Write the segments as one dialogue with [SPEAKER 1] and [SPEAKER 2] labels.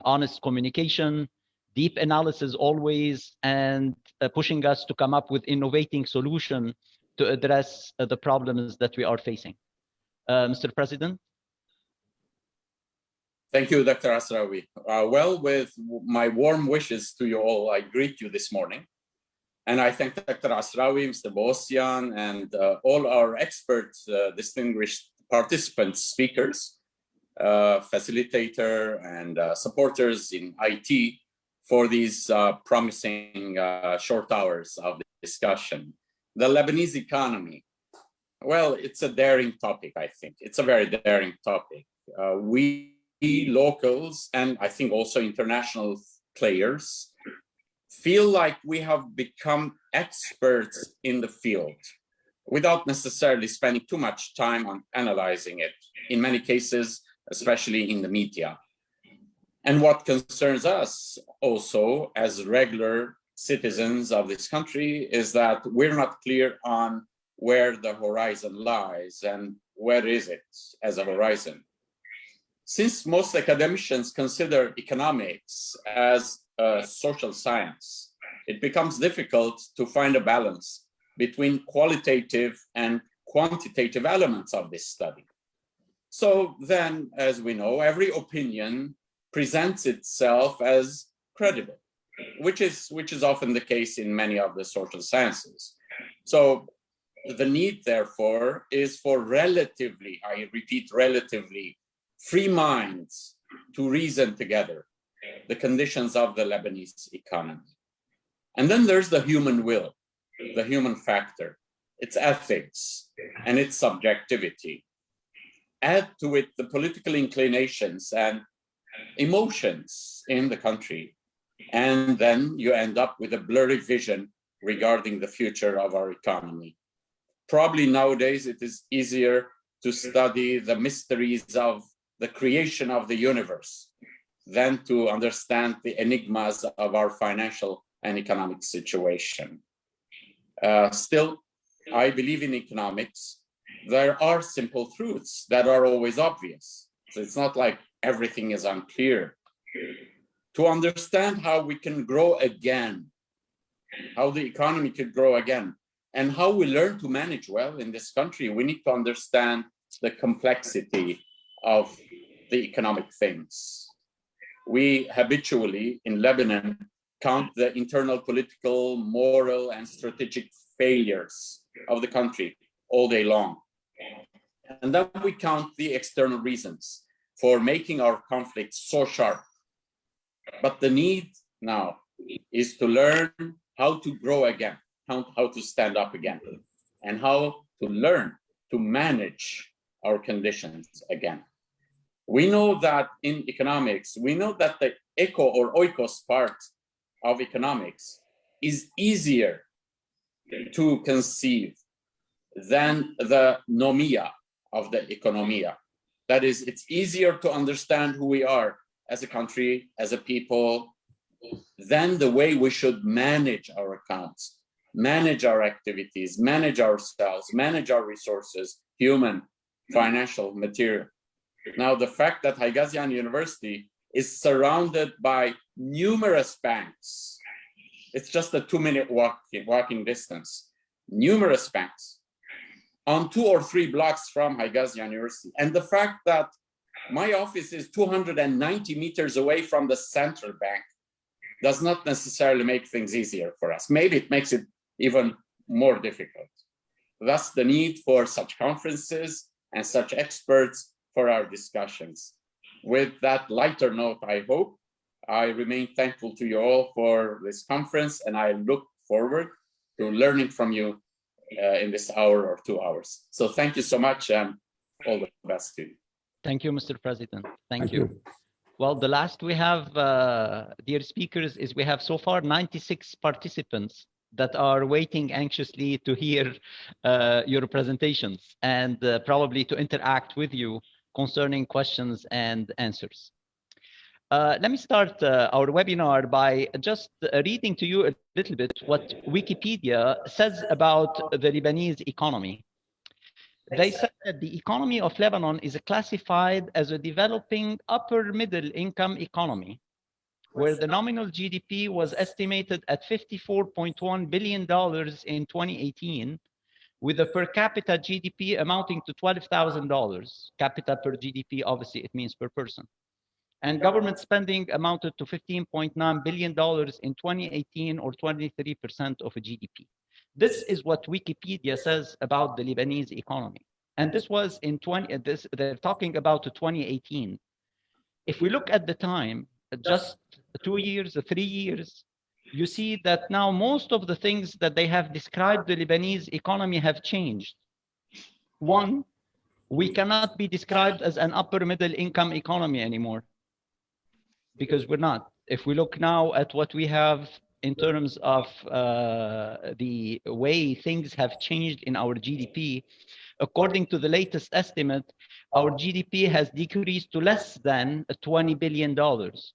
[SPEAKER 1] honest communication, deep analysis always, and pushing us to come up with innovating solution to address the problems that we are facing. Mr. President.
[SPEAKER 2] Thank you, Dr. Asrawi. Well, with my warm wishes to you all, I greet you this morning. And I thank Dr. Asrawi, Mr. Bossian, and all our experts, distinguished participants, speakers, facilitator, and supporters in IT for these promising short hours of discussion. The Lebanese economy. Well, it's a daring topic, I think. It's a very daring topic. We locals, and I think also international players, feel like we have become experts in the field without necessarily spending too much time on analyzing it, in many cases, especially in the media. And what concerns us also as regular citizens of this country is that we're not clear on where the horizon lies and where is it as a horizon. Since most academicians consider economics as a social science, it becomes difficult to find a balance between qualitative and quantitative elements of this study. So then, as we know, every opinion presents itself as credible, which is often the case in many of the social sciences. So the need, therefore, is for relatively, I repeat, relatively, free minds to reason together the conditions of the Lebanese economy. And then there's the human will, the human factor, its ethics, and its subjectivity. Add to it the political inclinations and emotions in the country, and then you end up with a blurry vision regarding the future of our economy. Probably nowadays it is easier to study the mysteries of the creation of the universe than to understand the enigmas of our financial and economic situation. Still, I believe in economics. There are simple truths that are always obvious. So it's not like everything is unclear. To understand how we can grow again, how the economy could grow again, and how we learn to manage well in this country, we need to understand the complexity of the economic things. We habitually in Lebanon count the internal political, moral, and strategic failures of the country all day long. And then we count the external reasons for making our conflicts so sharp. But the need now is to learn how to grow again, how to stand up again, and how to learn to manage our conditions again. We know that in economics, we know that the eco or oikos part of economics is easier to conceive than the nomia of the economia. That is, it's easier to understand who we are as a country, as a people, than the way we should manage our accounts, manage our activities, manage ourselves, manage our resources, human, financial, material. Now, the fact that Haigazian University is surrounded by numerous banks, it's just a 2-minute walking distance, numerous banks on 2 or 3 blocks from Haigazian University. And the fact that my office is 290 meters away from the central bank does not necessarily make things easier for us. Maybe it makes it even more difficult. Thus, the need for such conferences and such experts for our discussions. With that lighter note, I hope, I remain thankful to you all for this conference, and I look forward to learning from you in this hour or 2 hours. So thank you so much, and all the best to you.
[SPEAKER 1] Thank you, Mr. President. Thank you. Well, the last we have, dear speakers, is we have so far 96 participants that are waiting anxiously to hear your presentations and probably to interact with you concerning questions and answers. Let me start our webinar by just reading to you a little bit what Wikipedia says about the Lebanese economy. They said that the economy of Lebanon is classified as a developing upper middle income economy where the nominal GDP was estimated at $54.1 billion in 2018, with a per capita GDP amounting to $12,000. Capita per GDP, obviously, it means per person. And government spending amounted to $15.9 billion in 2018, or 23% of GDP. This is what Wikipedia says about the Lebanese economy. And this was in they're talking about 2018. If we look at the time, just 2 years, 3 years, you see that now most of the things that they have described the Lebanese economy have changed. One, we cannot be described as an upper middle income economy anymore, because we're not. If we look now at what we have in terms of the way things have changed in our GDP, according to the latest estimate, our GDP has decreased to less than $20 billion.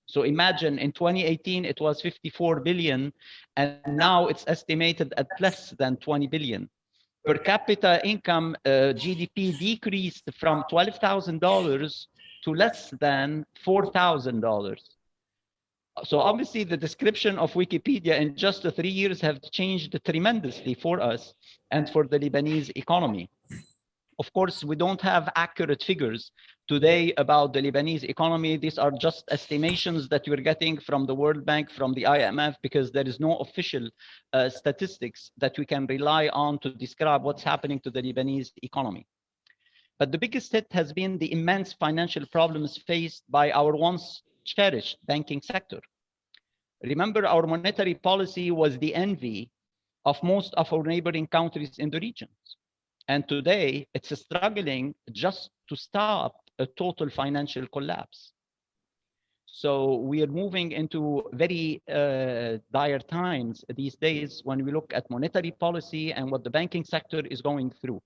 [SPEAKER 1] So imagine in 2018, it was 54 billion, and now it's estimated at less than 20 billion. Per capita income, GDP decreased from $12,000 to less than $4,000. So obviously the description of Wikipedia in just 3 years have changed tremendously for us and for the Lebanese economy. Of course, we don't have accurate figures today about the Lebanese economy. These are just estimations that we're getting from the World Bank, from the IMF, because there is no official statistics that we can rely on to describe what's happening to the Lebanese economy. But the biggest hit has been the immense financial problems faced by our once cherished banking sector. Remember, our monetary policy was the envy of most of our neighboring countries in the region. And today, it's struggling just to stop a total financial collapse. So we are moving into very dire times these days when we look at monetary policy and what the banking sector is going through.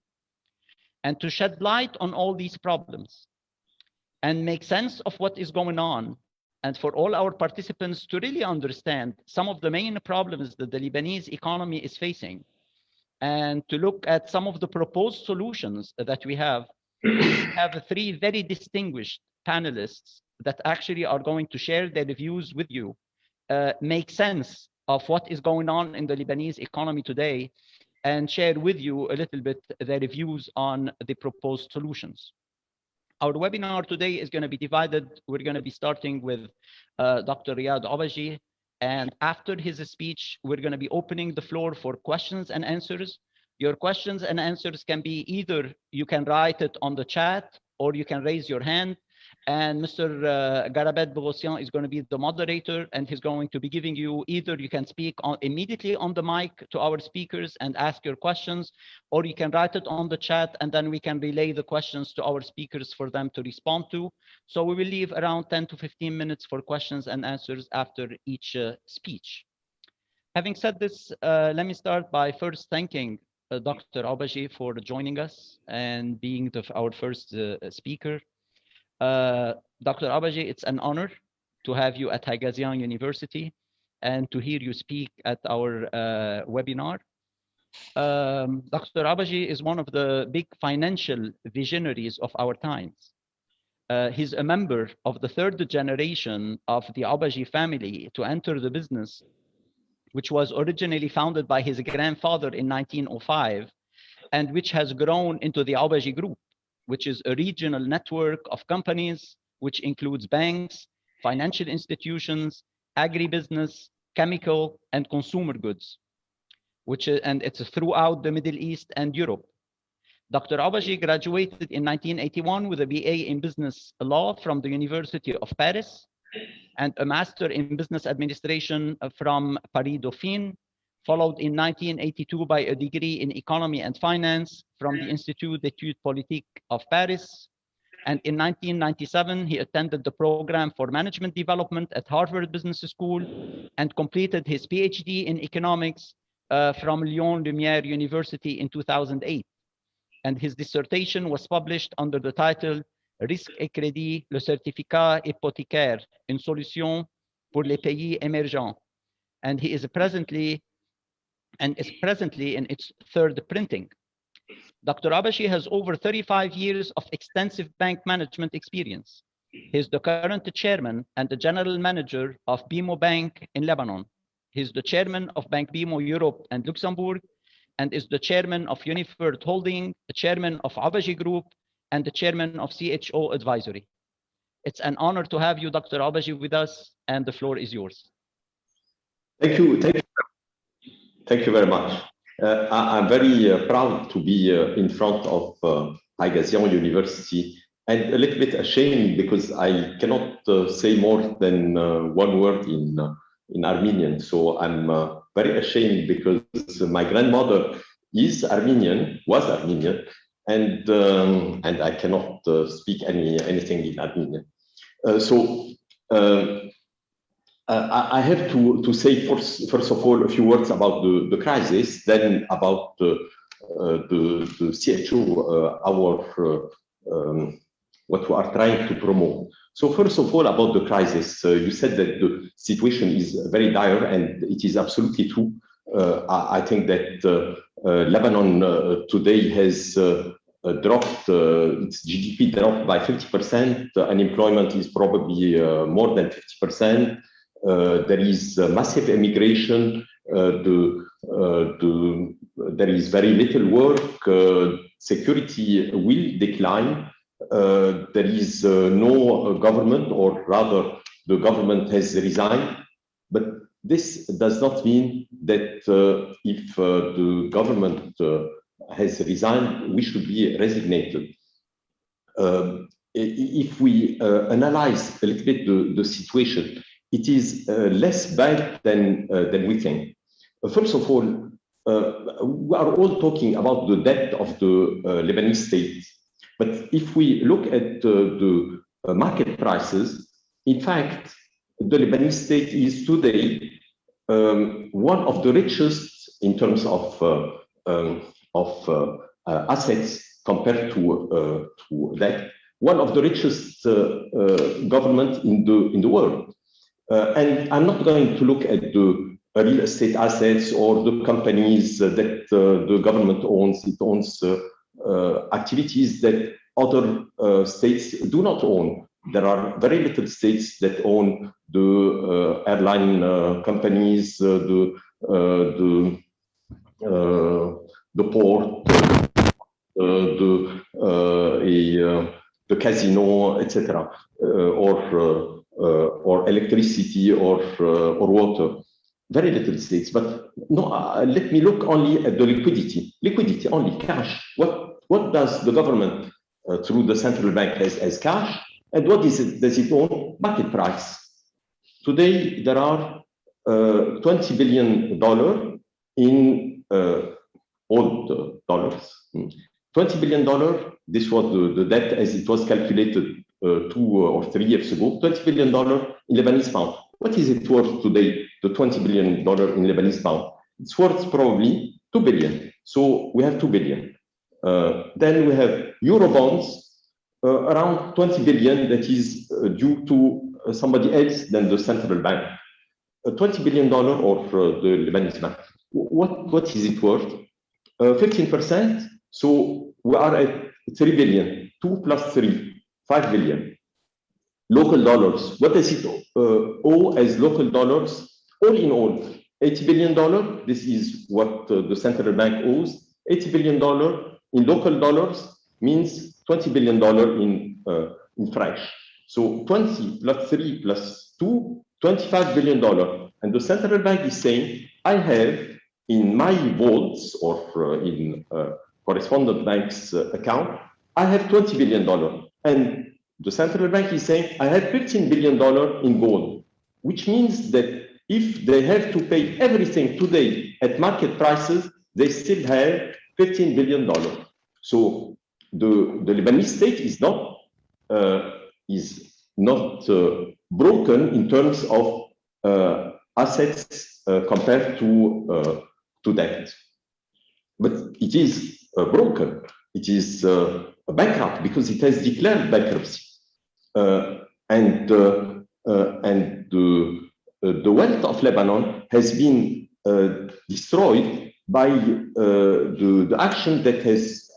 [SPEAKER 1] And to shed light on all these problems and make sense of what is going on, and for all our participants to really understand some of the main problems that the Lebanese economy is facing, and to look at some of the proposed solutions that we have 3 very distinguished panelists that actually are going to share their views with you, make sense of what is going on in the Lebanese economy today, and share with you a little bit their views on the proposed solutions. Our webinar today is going to be divided. We're going to be starting with Dr. Riad Obegi. And after his speech, we're going to be opening the floor for questions and answers. Your questions and answers can be either you can write it on the chat or you can raise your hand. And Mr. Garabet Bogossian is going to be the moderator, and he's going to be giving you either you can speak immediately on the mic to our speakers and ask your questions, or you can write it on the chat and then we can relay the questions to our speakers for them to respond to. So we will leave around 10 to 15 minutes for questions and answers after each speech. Having said this, let me start by first thanking Dr. Obegi for joining us and being our first speaker. Dr. Obegi, it's an honor to have you at Haigazian University and to hear you speak at our webinar. Dr. Obegi is one of the big financial visionaries of our times. He's a member of the 3rd generation of the Obegi family to enter the business, which was originally founded by his grandfather in 1905, and which has grown into the Obegi Group, which is a regional network of companies, which includes banks, financial institutions, agribusiness, chemical, and consumer goods, and it's throughout the Middle East and Europe. Dr. Obegi graduated in 1981 with a BA in business law from the University of Paris and a master in business administration from Paris Dauphine, followed in 1982 by a degree in economy and finance from the Institut d'études politiques of Paris. And in 1997, he attended the program for management development at Harvard Business School and completed his PhD in economics from Lyon Lumière University in 2008. And his dissertation was published under the title Risque et crédit, le certificat hypothécaire, une solution pour les pays émergents. And he is presently in its 3rd printing. Dr. Obegi has over 35 years of extensive bank management experience. He's the current chairman and the general manager of BEMO Banque in Lebanon. He's the chairman of Banque BEMO Europe and Luxembourg, and is the chairman of Unifert Holding, the chairman of Obegi Group, and the chairman of CHO Advisory. It's an honor to have you, Dr. Obegi, with us, and the floor is yours.
[SPEAKER 3] Thank you. Thank you very much. I'm very proud to be in front of Haigazian University, and a little bit ashamed because I cannot say more than one word in Armenian. So I'm very ashamed because my grandmother is Armenian, was Armenian, and I cannot speak anything in Armenian. I have to say first of all a few words about the crisis, then about the CHO, what we are trying to promote. So first of all, about the crisis, you said that the situation is very dire, and it is absolutely true. I think that Lebanon today has dropped, its GDP dropped by 50%, unemployment is probably more than 50%. There is massive immigration, there is very little work, security will decline, there is no government, or rather the government has resigned, but this does not mean that if the government has resigned, we should be resignated. If we analyze a little bit the situation, it is less bad than we think. First of all, we are all talking about the debt of the Lebanese state. But if we look at the market prices, in fact, the Lebanese state is today one of the richest in terms of assets compared to that, one of the richest government in the world. And I'm not going to look at the real estate assets or the companies that the government owns. It owns activities that other states do not own. There are very little states that own the airline companies, the port, the casino, etc., or electricity, or water. Very little states, but no. Let me look only at the liquidity only, cash. What does the government through the central bank as cash, and what does it own? Market price. Today there are $20 billion in old dollars. $20 billion. This was the debt as it was calculated 2 or 3 years ago. $20 billion in Lebanese pound. What is it worth today? The $20 billion in Lebanese pound. It's worth probably 2 billion. So we have 2 billion. Then we have euro bonds, around 20 billion, that is due to somebody else than the central bank. $20 billion of the Lebanese bank. What is it worth? 15%. So we are at 3 billion. 2 plus 3, 5 billion. Local dollars. What does it owe as local dollars? All in all, $80 billion. This is what the central bank owes. $80 billion in local dollars means $20 billion in French. So 20 plus 3 plus 2, $25 billion. And the central bank is saying, I have in my vaults, or in correspondent bank's account, I have $20 billion. And the central bank is saying, I have $15 billion in gold, which means that if they have to pay everything today at market prices, they still have $15 billion. So the Lebanese state is not broken in terms of assets compared to debt, but it is broken. It is bankrupt because it has declared bankruptcy, and the wealth of Lebanon has been destroyed by the action that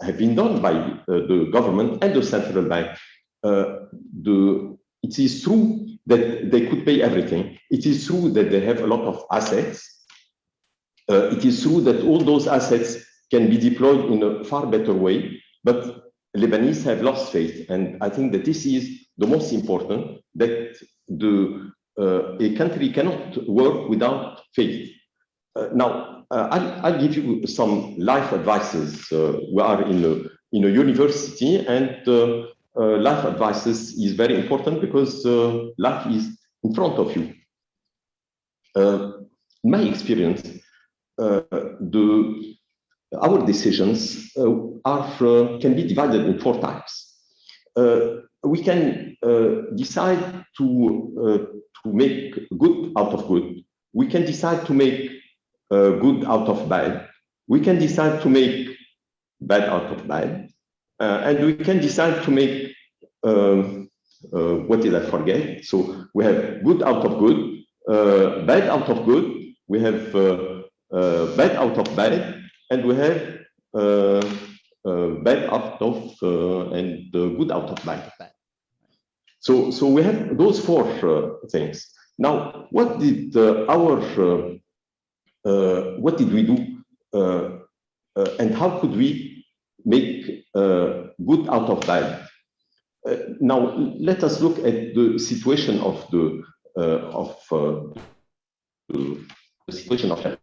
[SPEAKER 3] have been done by the government and the central bank. The it is true that they could pay everything. It is true that they have a lot of assets. It is true that all those assets can be deployed in a far better way, but Lebanese have lost faith. And I think that this is the most important, that a country cannot work without faith. Now, I'll give you some life advices. We are in a university, and life advices is very important because life is in front of you. In my experience, our decisions can be divided in 4 types. We can decide to make good out of good. We can decide to make good out of bad. We can decide to make bad out of bad. And we can decide to make, what did I forget? So we have good out of good, bad out of good. We have bad out of bad, and we have bad out of and good out of bad. So we have those 4 things. Now, what did what did we do, and how could we make good out of bad? Now, let us look at the situation of the situation of Lebanon.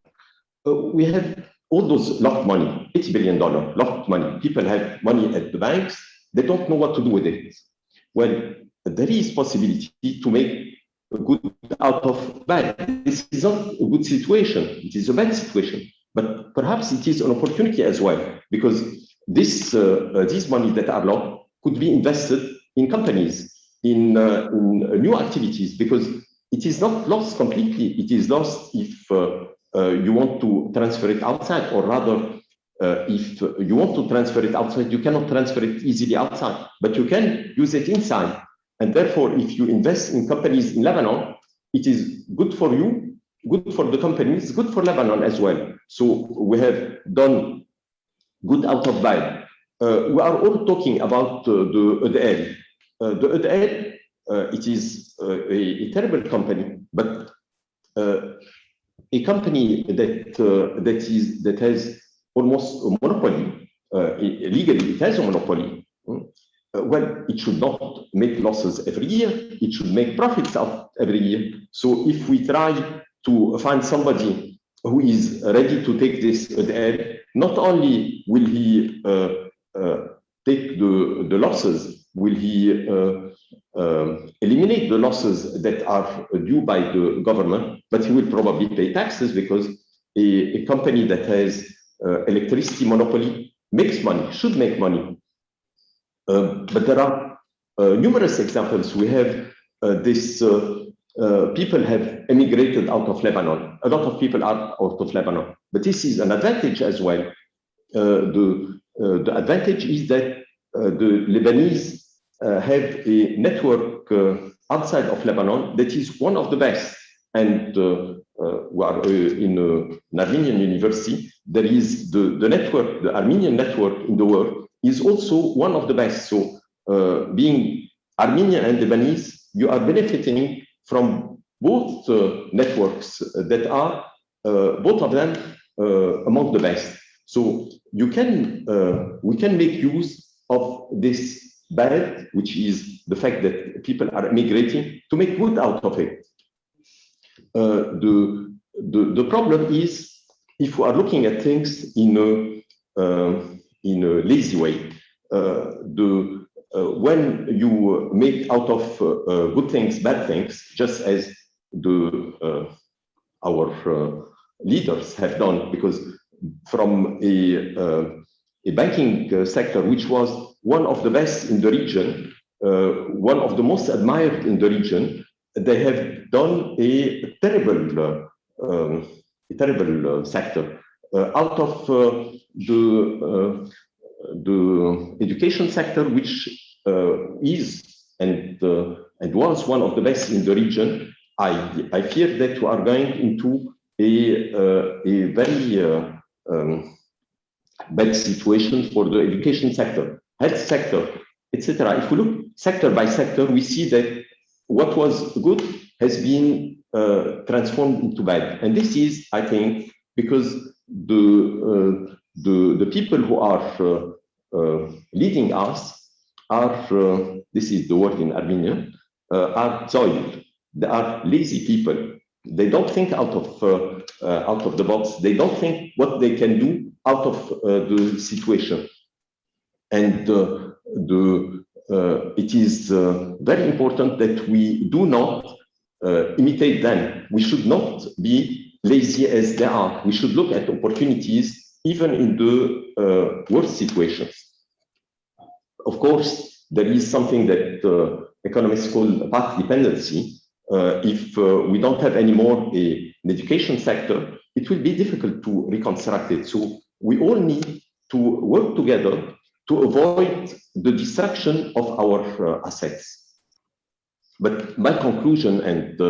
[SPEAKER 3] We have all those locked money, $80 billion locked money. People have money at the banks. They don't know what to do with it. Well, there is possibility to make good out of bad. This is not a good situation. It is a bad situation. But perhaps it is an opportunity as well, because these money that are locked could be invested in companies, in new activities, because it is not lost completely. It is lost if you want to transfer it outside, or rather, if you want to transfer it outside, you cannot transfer it easily outside, but you can use it inside. And therefore, if you invest in companies in Lebanon, it is good for you, good for the companies, good for Lebanon as well. So we have done good out of bad. We are all talking about the EDL. The EDL, it is a terrible company, but a company that has almost a monopoly. Legally, it has a monopoly. Well, it should not make losses every year. It should make profits out every year. So if we try to find somebody who is ready to take this EDL, not only will he take the losses, will he eliminate the losses that are due by the government, but he will probably pay taxes, because a company that has electricity monopoly makes money, should make money. But there are numerous examples. We have people have emigrated out of Lebanon. A lot of people are out of Lebanon, but this is an advantage as well. The advantage is that the Lebanese have a network outside of Lebanon that is one of the best. And we are in an Armenian university. There is the network, the Armenian network in the world is also one of the best. So being Armenian and Lebanese, you are benefiting from both networks that are, both of them, among the best. So you can, we can make use of this bad, which is the fact that people are emigrating, to make good out of it. The problem is, if we are looking at things in a lazy way, when you make out of good things bad things, just as our leaders have done, because from a banking sector which was one of the best in the region, one of the most admired in the region, they have done a terrible sector. Out of the education sector, which is and was one of the best in the region, I fear that we are going into a very bad situation for the education sector, health sector, etc. If we look sector by sector, we see that what was good has been transformed into bad. And this is, I think, because the people who are leading us are, this is the word in Armenian, are soil. They are lazy people. They don't think out of the box. They don't think what they can do out of the situation. And it is very important that we do not imitate them. We should not be lazy as they are. We should look at opportunities even in the worst situations. Of course, there is something that economists call path dependency. If we don't have anymore an education sector, it will be difficult to reconstruct it. So we all need to work together to avoid the destruction of our assets. But my conclusion and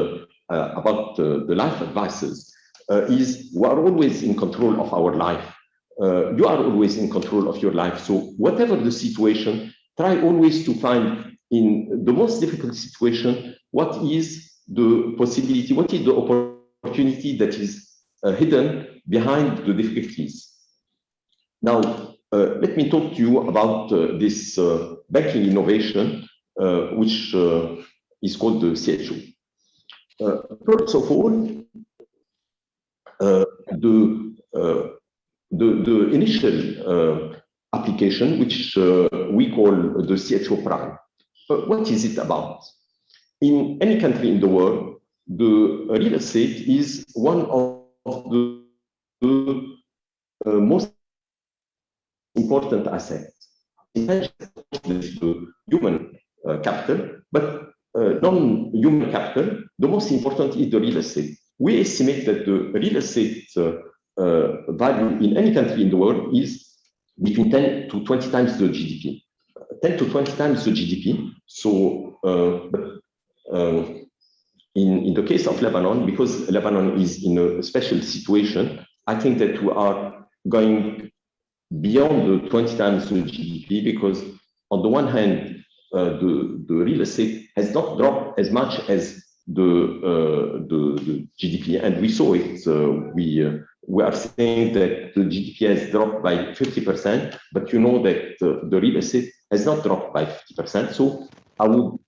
[SPEAKER 3] about the life advices is we are always in control of our life. You are always in control of your life. So whatever the situation, try always to find in the most difficult situation, what is the possibility, what is the opportunity that is hidden behind the difficulties. Now, let me talk to you about this banking innovation, which is called the CHO. First of all, the initial application, which we call the CHO Prime. What is it about? In any country in the world, the real estate is one of the most important assets. It has the human capital, but non-human capital, the most important is the real estate. We estimate that the real estate value in any country in the world is between 10 to 20 times the GDP. 10 to 20 times the GDP. So in the case of Lebanon, because Lebanon is in a special situation, I think that we are going beyond the 20 times the GDP, because on the one hand, the real estate has not dropped as much as the GDP, and we saw it. We are saying that the GDP has dropped by 50%, but you know that the real estate has not dropped by 50%. So I would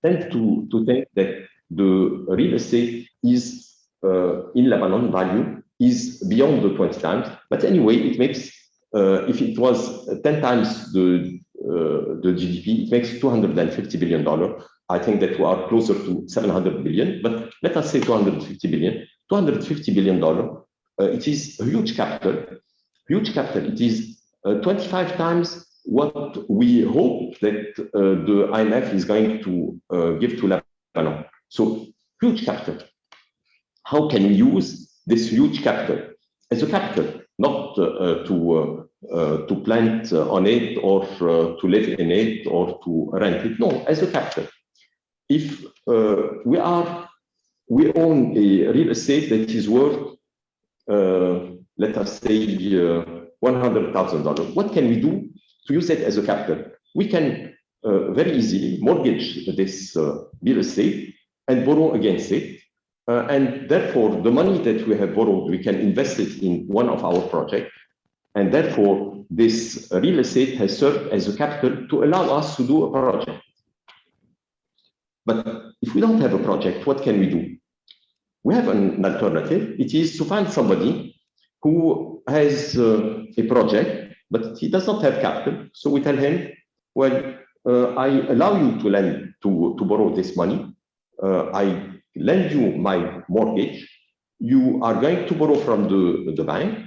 [SPEAKER 3] tend to think that the real estate is in Lebanon value is beyond the 20 times. But anyway, it makes if it was 10 times the GDP, it makes $250 billion. I think that we are closer to 700 billion, but let us say 250 billion. $250 billion. It is a huge capital. Huge capital. It is 25 times what we hope that the IMF is going to give to Lebanon. So huge capital. How can we use this huge capital as a capital, not to plant on it or to live in it or to rent it? No, as a capital. If we own a real estate that is worth, let us say, $100,000. What can we do to use it as a capital? We can very easily mortgage this real estate and borrow against it. And therefore, the money that we have borrowed, we can invest it in one of our projects. And therefore, this real estate has served as a capital to allow us to do a project. But if we don't have a project, what can we do? We have an alternative. It is to find somebody who has a project, but he does not have capital. So we tell him, well, I allow you to lend, to borrow this money. I lend you my mortgage. You are going to borrow from the bank.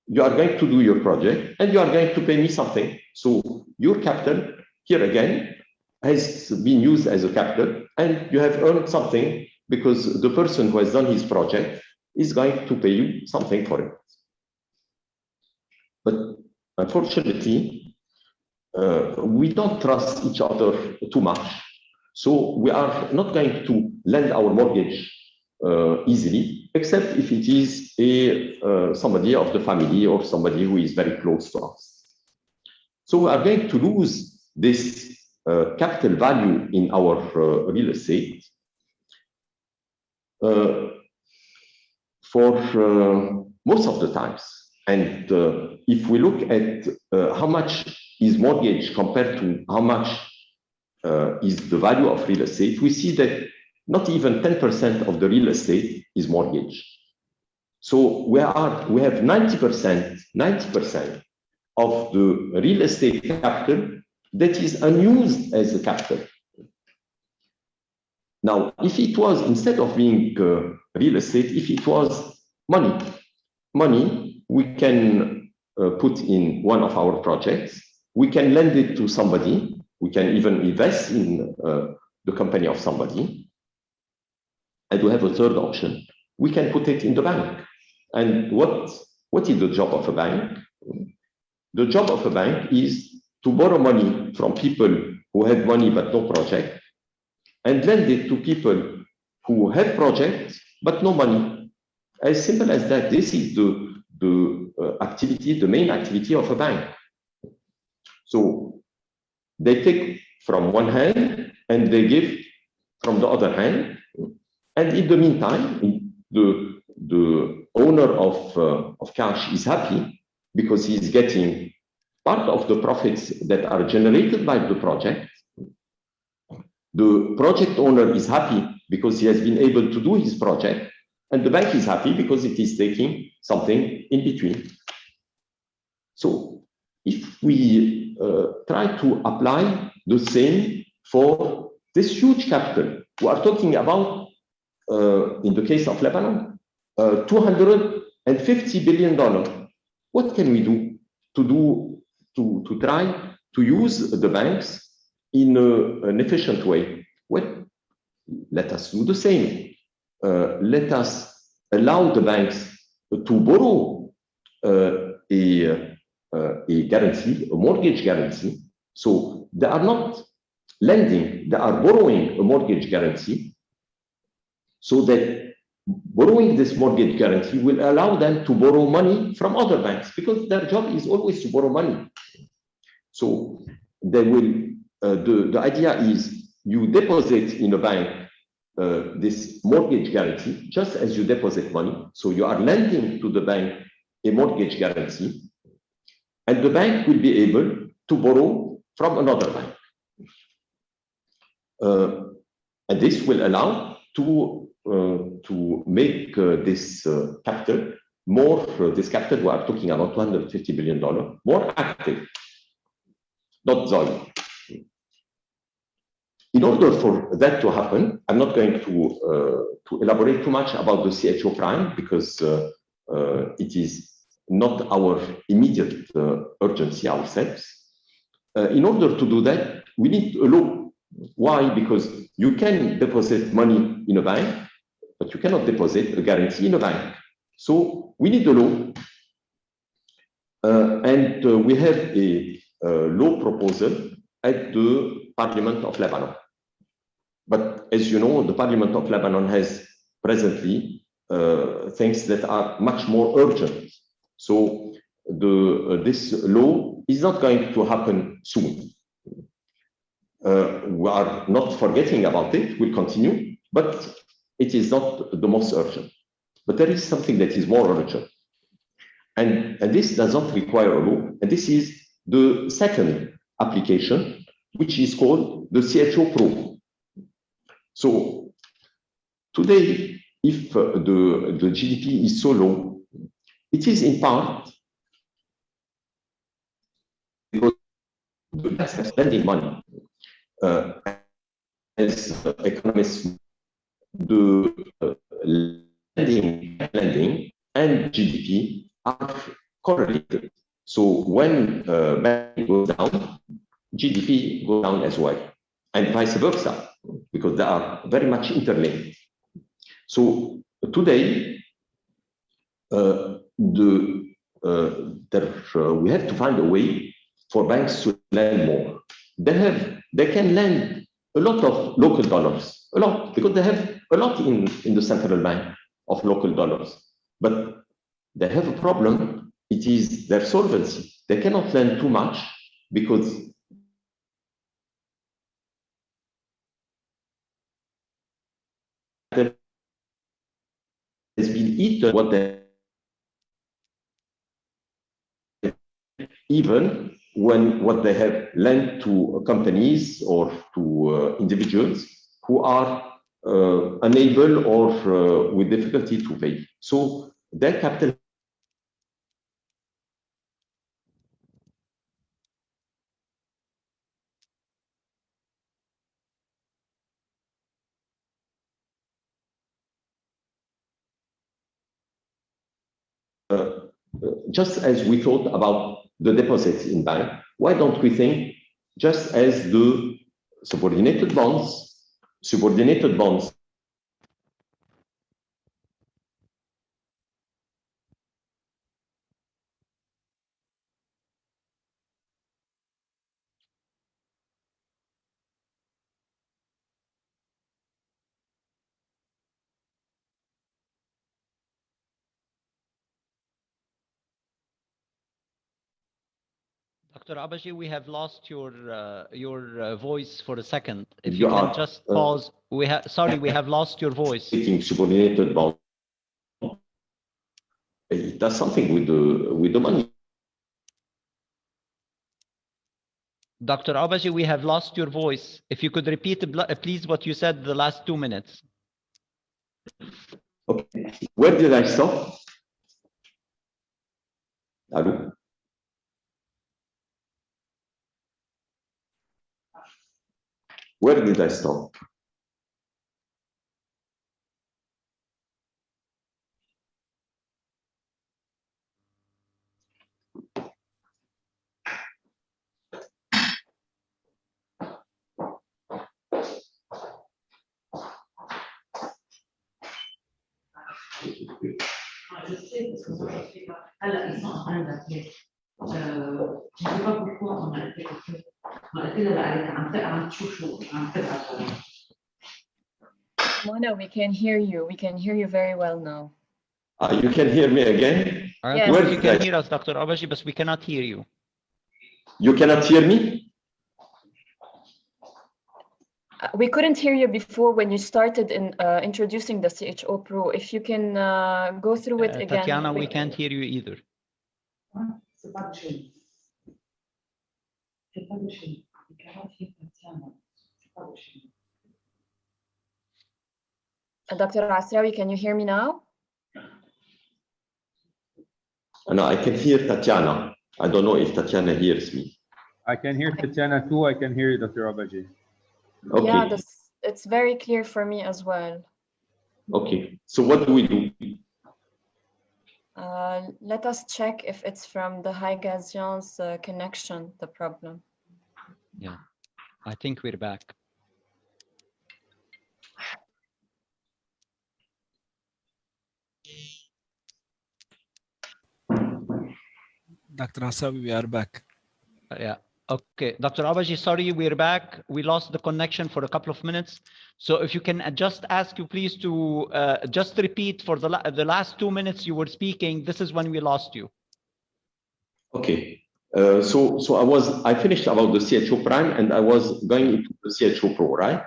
[SPEAKER 3] You are going to do your project, and you are going to pay me something. So your capital, here again, has been used as a capital, and you have earned something because the person who has done his project is going to pay you something for it. But unfortunately, we don't trust each other too much. So we are not going to lend our mortgage easily, except if it is somebody of the family or somebody who is very close to us. So we are going to lose this capital value in our real estate for most of the times. And if we look at how much is mortgage compared to how much is the value of real estate, we see that not even 10% of the real estate is mortgage. So we have 90% of the real estate capital that is unused as a capital. Now, if it was, instead of being real estate, if it was money we can put in one of our projects, we can lend it to somebody, we can even invest in the company of somebody, and we have a third option. We can put it in the bank. And what is the job of a bank? The job of a bank is to borrow money from people who have money but no project, and lend it to people who have projects but no money. As simple as that. This is the activity, the main activity of a bank. So they take from one hand and they give from the other hand. And in the meantime, the owner of cash is happy because he is getting part of the profits that are generated by the project. The project owner is happy because he has been able to do his project, and the bank is happy because it is taking something in between. So if we try to apply the same for this huge capital, we are talking about, in the case of Lebanon, $250 billion. What can we do to try to use the banks in an efficient way? Well, let us do the same. Let us allow the banks to borrow a guarantee, a mortgage guarantee. So they are not lending, they are borrowing a mortgage guarantee, so that borrowing this mortgage guarantee will allow them to borrow money from other banks, because their job is always to borrow money. So they will, the idea is you deposit in a bank this mortgage guarantee, just as you deposit money. So you are lending to the bank a mortgage guarantee, and the bank will be able to borrow from another bank. And this will allow to make this capital more, this capital we are talking about $250 billion, more active, not zombie. In order for that to happen, I'm not going to elaborate too much about the CHO prime, because it is not our immediate urgency ourselves. In order to do that, we need a law. Why? Because you can deposit money in a bank, but you cannot deposit a guarantee in a bank. So we need a law. And we have a law proposal at the Parliament of Lebanon. But as you know, the Parliament of Lebanon has presently things that are much more urgent. So this law is not going to happen soon. We are not forgetting about it, we'll continue, but it is not the most urgent. But there is something that is more urgent. And this does not require a law. And this is the second application, which is called the CHO Pro. So today, if the GDP is so low, it is in part because the banks are spending money. As economists, the lending and GDP are correlated. So when bank goes down, GDP goes down as well, and vice versa, because they are very much interlinked. So today, we have to find a way for banks to lend more. They can lend a lot of local dollars, a lot, because they have a lot in the central bank of local dollars. But they have a problem. It is their solvency. They cannot lend too much because eaten what they even when what they have lent to companies or to individuals who are unable or with difficulty to pay. So their capital just as we thought about the deposits in bank, why don't we think just as the subordinated bonds
[SPEAKER 1] Dr. Obegi, we have lost your voice for a second. If you can just pause. We have lost your voice.
[SPEAKER 3] Subordinated bond. It does something with the money.
[SPEAKER 1] Dr. Obegi, we have lost your voice. If you could repeat, please, what you said the last 2 minutes.
[SPEAKER 3] Okay, where did I stop? Hello? Where did I stop?
[SPEAKER 4] Je sais, parce que moi, je sais pas. Alors, ils sont en train d'appeler. Je ne sais pas pourquoi on a été coupé. On a été un chouchou, un peu
[SPEAKER 5] Mona, we can hear you. We can hear you very well now.
[SPEAKER 3] You can hear me again?
[SPEAKER 1] Yes. Where you can hear us, Dr. Obegi, but we cannot hear you.
[SPEAKER 3] You cannot hear me?
[SPEAKER 5] We couldn't hear you before when you started in introducing the CHO Pro. If you can go through it again.
[SPEAKER 1] Tatiana, we can't hear you either.
[SPEAKER 4] C'est pas de chez. C'est pas de chez. Tatiana. C'est pas de chez.
[SPEAKER 5] Dr. Asrawi, can you hear me now?
[SPEAKER 3] No, I can hear Tatiana. I don't know if Tatiana hears me.
[SPEAKER 6] I can hear Tatiana too. I can hear you, Dr. Obegi.
[SPEAKER 3] Okay.
[SPEAKER 5] Yeah, it's very clear for me as well.
[SPEAKER 3] Okay, so what do we do?
[SPEAKER 5] Let us check if it's from the Haigazian's connection, the problem.
[SPEAKER 1] Yeah, I think we're back.
[SPEAKER 7] Dr. Asrawi, we are back.
[SPEAKER 1] Yeah. Okay, Dr. Obegi, sorry, we're back. We lost the connection for a couple of minutes. So if you can just ask you please to just repeat for the last 2 minutes you were speaking, this is when we lost you.
[SPEAKER 3] Okay, so I finished about the CHO prime and I was going into the CHO pro, right?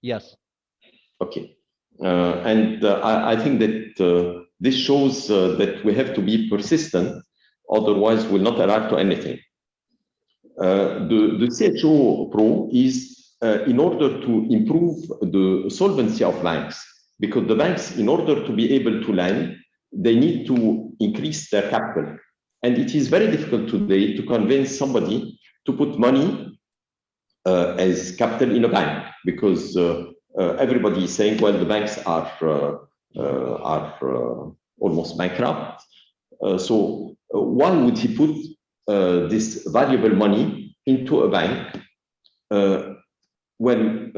[SPEAKER 1] Yes.
[SPEAKER 3] Okay, I think that this shows that we have to be persistent, otherwise we'll not arrive to anything. The CHO Pro is in order to improve the solvency of banks, because the banks, in order to be able to lend, they need to increase their capital. And it is very difficult today to convince somebody to put money as capital in a bank, because everybody is saying, well, the banks are almost bankrupt. So why would he put this valuable money into a bank when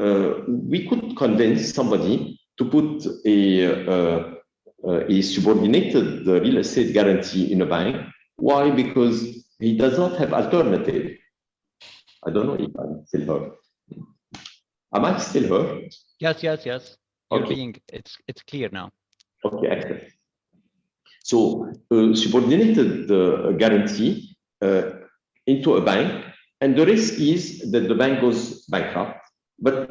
[SPEAKER 3] we could convince somebody to put a subordinated real estate guarantee in a bank? Why? Because he does not have alternative. I don't know if I'm still heard. Am I still heard?
[SPEAKER 1] Yes. You're
[SPEAKER 3] Okay.
[SPEAKER 1] It's clear now.
[SPEAKER 3] Okay, excellent. So subordinated guarantee into a bank, and the risk is that the bank goes bankrupt, but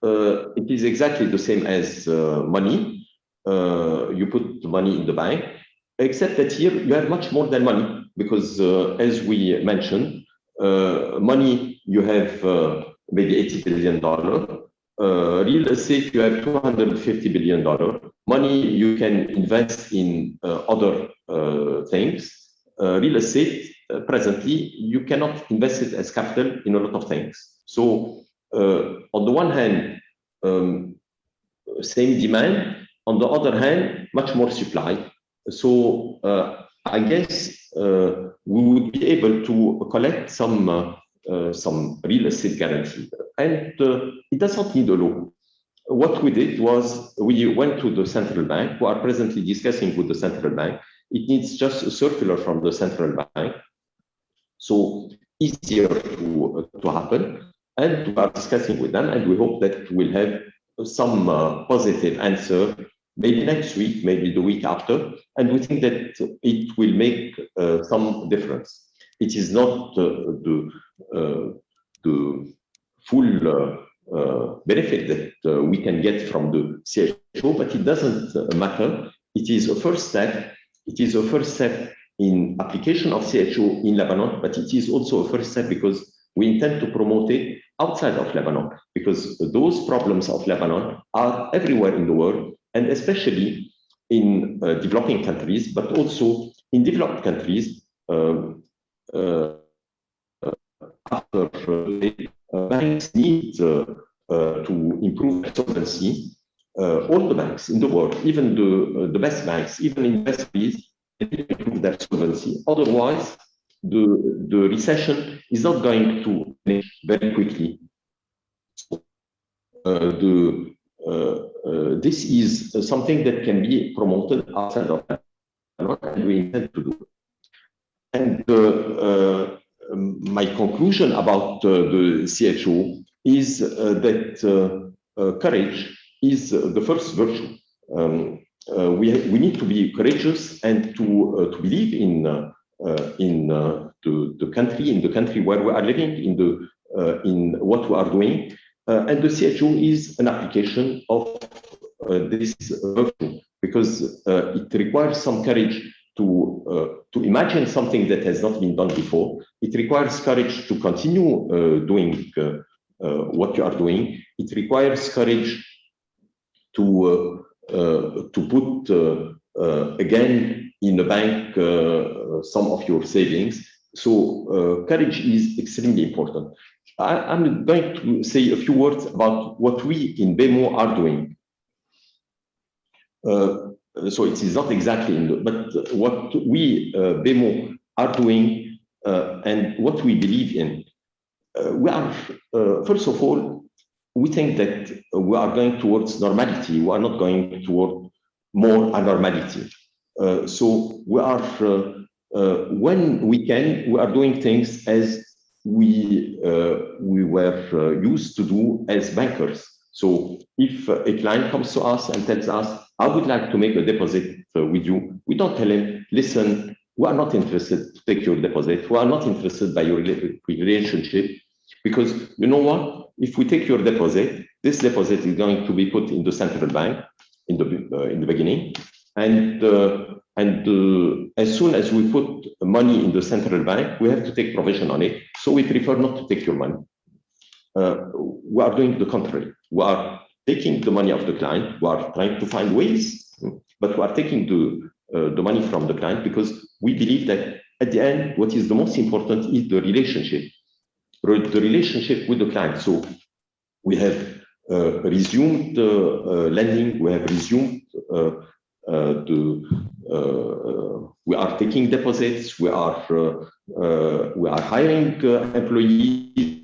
[SPEAKER 3] it is exactly the same as money. you put the money in the bank, except that here you have much more than money, because as we mentioned, money you have maybe $80 billion, real estate you have $250 billion, money you can invest in other things. Real estate, presently, you cannot invest it as capital in a lot of things. So on the one hand, same demand, on the other hand, much more supply. So I guess we would be able to collect some real estate guarantee. And it does not need a law. What we did was we went to the central bank, who are presently discussing with the central bank. It needs just a circular from the central bank. So easier to happen. And we are discussing with them, and we hope that we'll have some positive answer, maybe next week, maybe the week after. And we think that it will make some difference. It is not the full benefit that we can get from the CHO, but it doesn't matter. It is a first step. It is a first step in application of CHO in Lebanon, but it is also a first step because we intend to promote it outside of Lebanon, because those problems of Lebanon are everywhere in the world, and especially in developing countries, but also in developed countries. After banks need to improve their solvency, all the banks in the world, even the best banks, even investors, improve their solvency. Otherwise, the recession is not going to finish very quickly. So, this is something that can be promoted outside of Lebanon, and we intend to do. And my conclusion about the CHO is that courage is the first virtue. We need to be courageous and to believe in the country where we are living, in what we are doing, and the CHO is an application of this virtue, because it requires some courage to imagine something that has not been done before. It requires courage to continue doing what you are doing. It requires courage to put again in the bank some of your savings. So courage is extremely important. I'm going to say a few words about what we in BEMO are doing. So it is not exactly in the, but what we BEMO are doing and what we believe in. We are, first of all, we think that we are going towards normality. We are not going toward more anormality. So we are, when we can, we are doing things as we were used to do as bankers. So if a client comes to us and tells us, I would like to make a deposit with you, we don't tell him, listen, we are not interested to take your deposit. We are not interested by your relationship, because you know what? If we take your deposit, this deposit is going to be put in the central bank in the beginning, and as soon as we put money in the central bank, we have to take provision on it. So we prefer not to take your money. We are doing the contrary. We are taking the money of the client. We are trying to find ways, but we are taking the money from the client because we believe that at the end, what is the most important is the relationship with the client. So we have resumed lending. We have resumed we are taking deposits. We are hiring employees.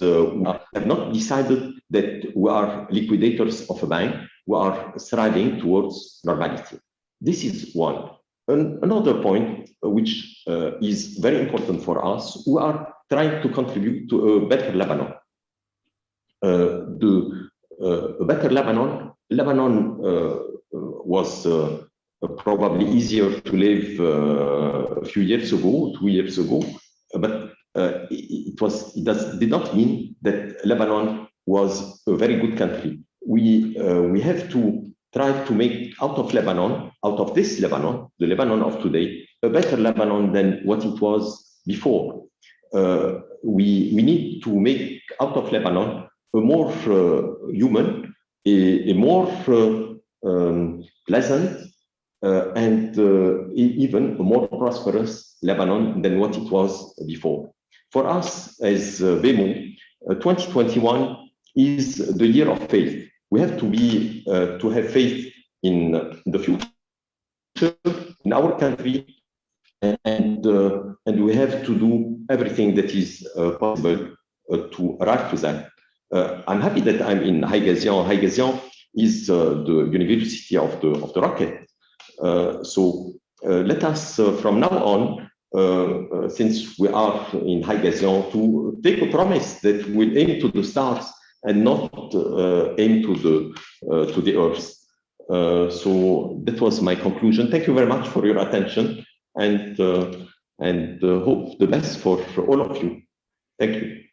[SPEAKER 3] We have not decided that we are liquidators of a bank. We are striving towards normality. This is one. Another point, which is very important for us, we are trying to contribute to a better Lebanon. A better Lebanon. Lebanon was probably easier to live a few years ago, 2 years ago, but it did not mean that Lebanon was a very good country. We have to tried to make out of Lebanon, out of this Lebanon, the Lebanon of today, a better Lebanon than what it was before. We need to make out of Lebanon a more human, a more pleasant, and even a more prosperous Lebanon than what it was before. For us as BEMO, 2021 is the year of faith. We have to have faith in the future, in our country, and we have to do everything that is possible to arrive to that. I'm happy that I'm in Haigazian. Haigazian is the university of the rocket. So let us, from now on, since we are in Haigazian, to take a promise that we'll aim to the stars and not aim to the earth. So that was my conclusion. Thank you very much for your attention, and hope the best for all of you. Thank you.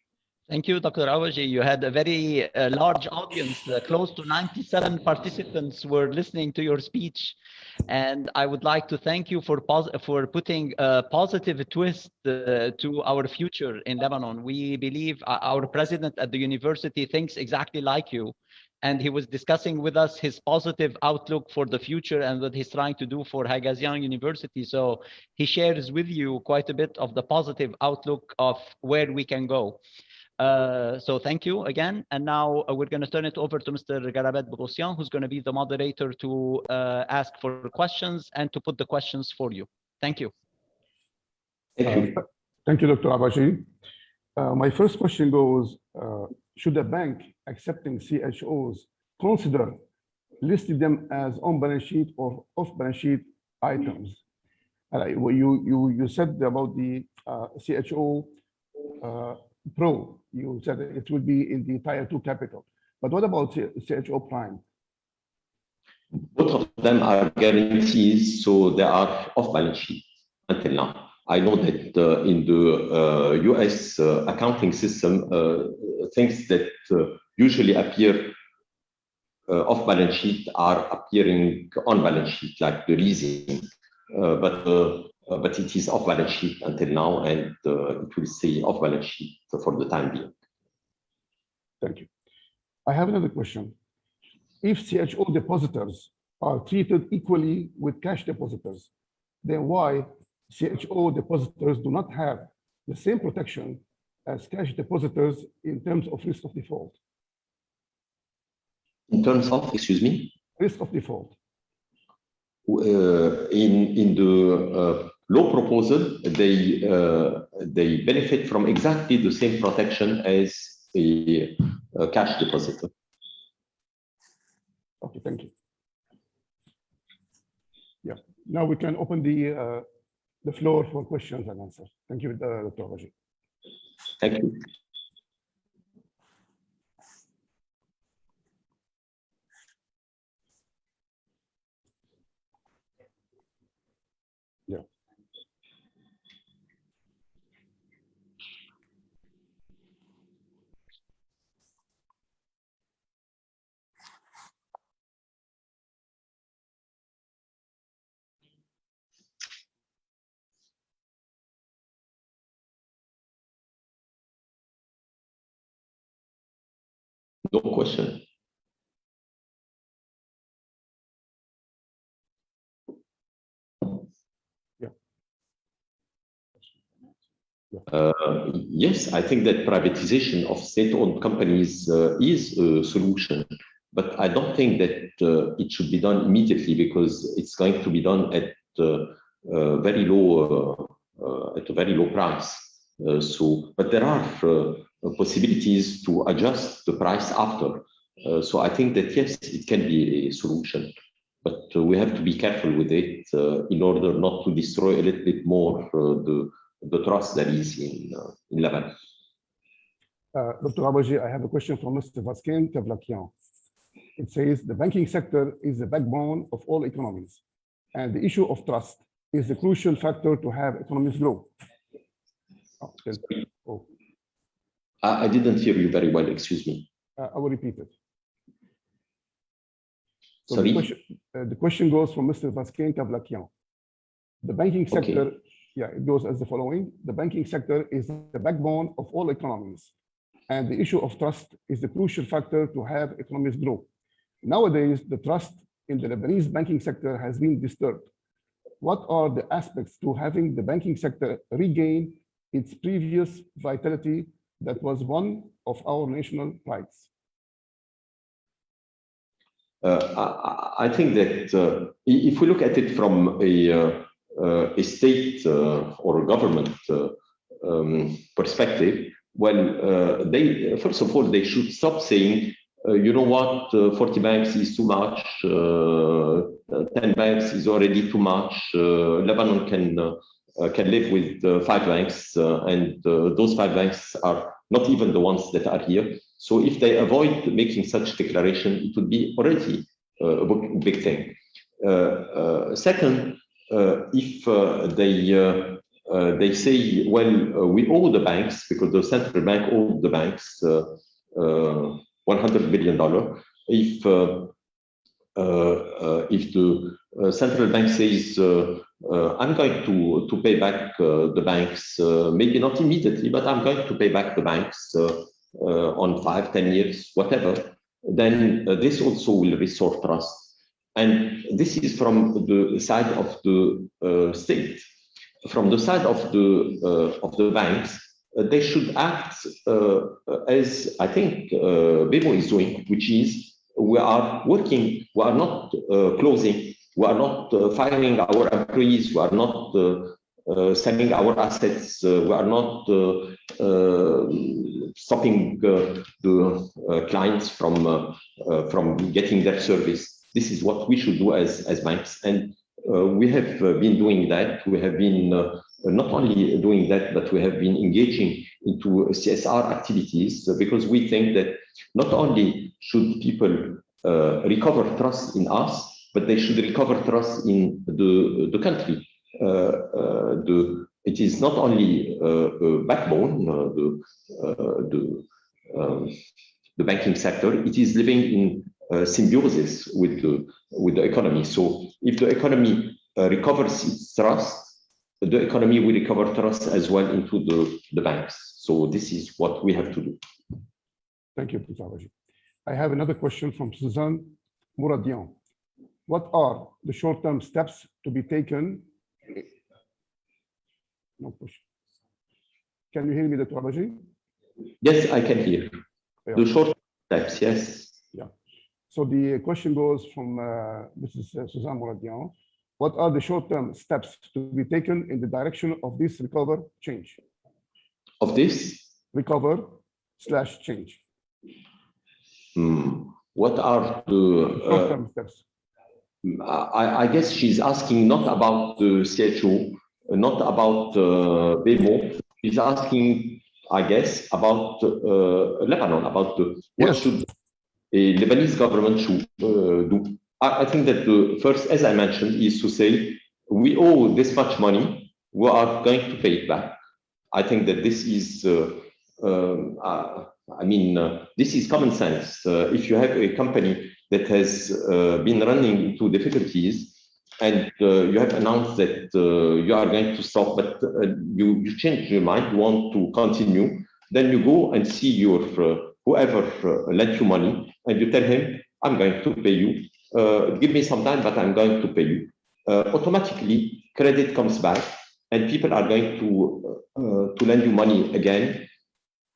[SPEAKER 1] Thank you, Dr. Obegi. You had a very large audience. Close to 97 participants were listening to your speech. And I would like to thank you for putting a positive twist to our future in Lebanon. We believe our president at the university thinks exactly like you. And he was discussing with us his positive outlook for the future and what he's trying to do for Haigazian University. So he shares with you quite a bit of the positive outlook of where we can go. So thank you again. And now we're going to turn it over to Mr. Garabet Bogossian, who's going to be the moderator to ask for questions and to put the questions for you. Thank you.
[SPEAKER 3] Thank you.
[SPEAKER 8] Thank you, Dr. Obegi. My first question goes, should a bank accepting CHOs consider listing them as on-balance sheet or off-balance sheet items? You said about the CHO Pro, you said it will be in the Tier 2 capital. But what about CHO Prime?
[SPEAKER 3] Both of them are guarantees, so they are off-balance sheet until now. I know that in the US accounting system, things that usually appear off-balance sheet are appearing on-balance sheet, like the leasing. But it is off-balance sheet until now, and it will stay off-balance sheet for the time being.
[SPEAKER 8] Thank you. I have another question. If CHO depositors are treated equally with cash depositors, then why CHO depositors do not have the same protection as cash depositors in terms of risk of default?
[SPEAKER 3] In terms of, excuse me?
[SPEAKER 8] Risk of default.
[SPEAKER 3] In the law proposal, they benefit from exactly the same protection as a cash depositor.
[SPEAKER 8] Okay, thank you. Yeah, now we can open the floor for questions and answers. Thank you, Dr. Obegi.
[SPEAKER 3] Thank you.
[SPEAKER 8] Yeah.
[SPEAKER 3] No question. Yes, I think that privatization of state-owned companies is a solution, but I don't think that it should be done immediately, because it's going to be done at a very low price. But there are possibilities to adjust the price after. So I think that yes, it can be a solution, but we have to be careful with it in order not to destroy a little bit more the trust that is in Lebanon.
[SPEAKER 8] Dr. Obegi, I have a question from Mr. Vasquin Tavlakian. It says the banking sector is the backbone of all economies, and the issue of trust is the crucial factor to have economies grow.
[SPEAKER 3] I didn't hear you very well, excuse me.
[SPEAKER 8] I will repeat it. So
[SPEAKER 3] Sorry?
[SPEAKER 8] the question goes from Mr. Vasquin Kavlakian. The banking sector,
[SPEAKER 3] Okay.
[SPEAKER 8] yeah, it goes as the following. The banking sector is the backbone of all economies. And the issue of trust is the crucial factor to have economies grow. Nowadays, the trust in the Lebanese banking sector has been disturbed. What are the aspects to having the banking sector regain its previous vitality that was one of our national prides?
[SPEAKER 3] I think that if we look at it from a state or a government perspective, well, they first of all they should stop saying, you know what, 40 banks is too much, 10 banks is already too much. Lebanon can live with 5 banks, and those 5 banks are not even the ones that are here. So if they avoid making such declaration, it would be already a big thing. Second, if they say, well, we owe the banks because the central bank owed the banks $100 billion. If the central bank says, I'm going to pay back the banks, maybe not immediately, but I'm going to pay back the banks on 5, 10 years, whatever, then this also will restore trust. And this is from the side of the state. From the side of the banks, they should act as I think BEMO is doing, which is we are working, we are not closing, we are not firing our employees, we are not selling our assets, we are not stopping the clients from getting their service. This is what we should do as banks, and we have been doing that. We have been not only doing that, but we have been engaging into CSR activities because we think that not only should people recover trust in us, but they should recover trust in the country. It is not only a backbone, the banking sector, it is living in symbiosis with the economy. So if the economy recovers its trust, the economy will recover trust as well into the banks. So this is what we have to do.
[SPEAKER 8] Thank you, Dr. Obegi. I have another question from Suzanne Mouradian. What are the short-term steps to be taken? No push. Can you hear me, Dr. Obegi?
[SPEAKER 3] Yes, I can hear.
[SPEAKER 8] Yeah.
[SPEAKER 3] The short steps, yes.
[SPEAKER 8] Yeah. So the question goes from Mrs. Suzanne Mouradian. What are the short-term steps to be taken in the direction of this recover change?
[SPEAKER 3] Of this?
[SPEAKER 8] Recover/change.
[SPEAKER 3] What are the
[SPEAKER 8] short-term steps?
[SPEAKER 3] I guess she's asking not about the CHO, not about BEMO. She's asking, I guess, about Lebanon, about what should a Lebanese government should do. I think that the first, as I mentioned, is to say, we owe this much money, we are going to pay it back. I think that this is, this is common sense. If you have a company that has been running into difficulties and you have announced that you are going to stop, but you change your mind, you want to continue, then you go and see your whoever lent you money and you tell him, I'm going to pay you. Give me some time, but I'm going to pay you. Automatically, credit comes back and people are going to lend you money again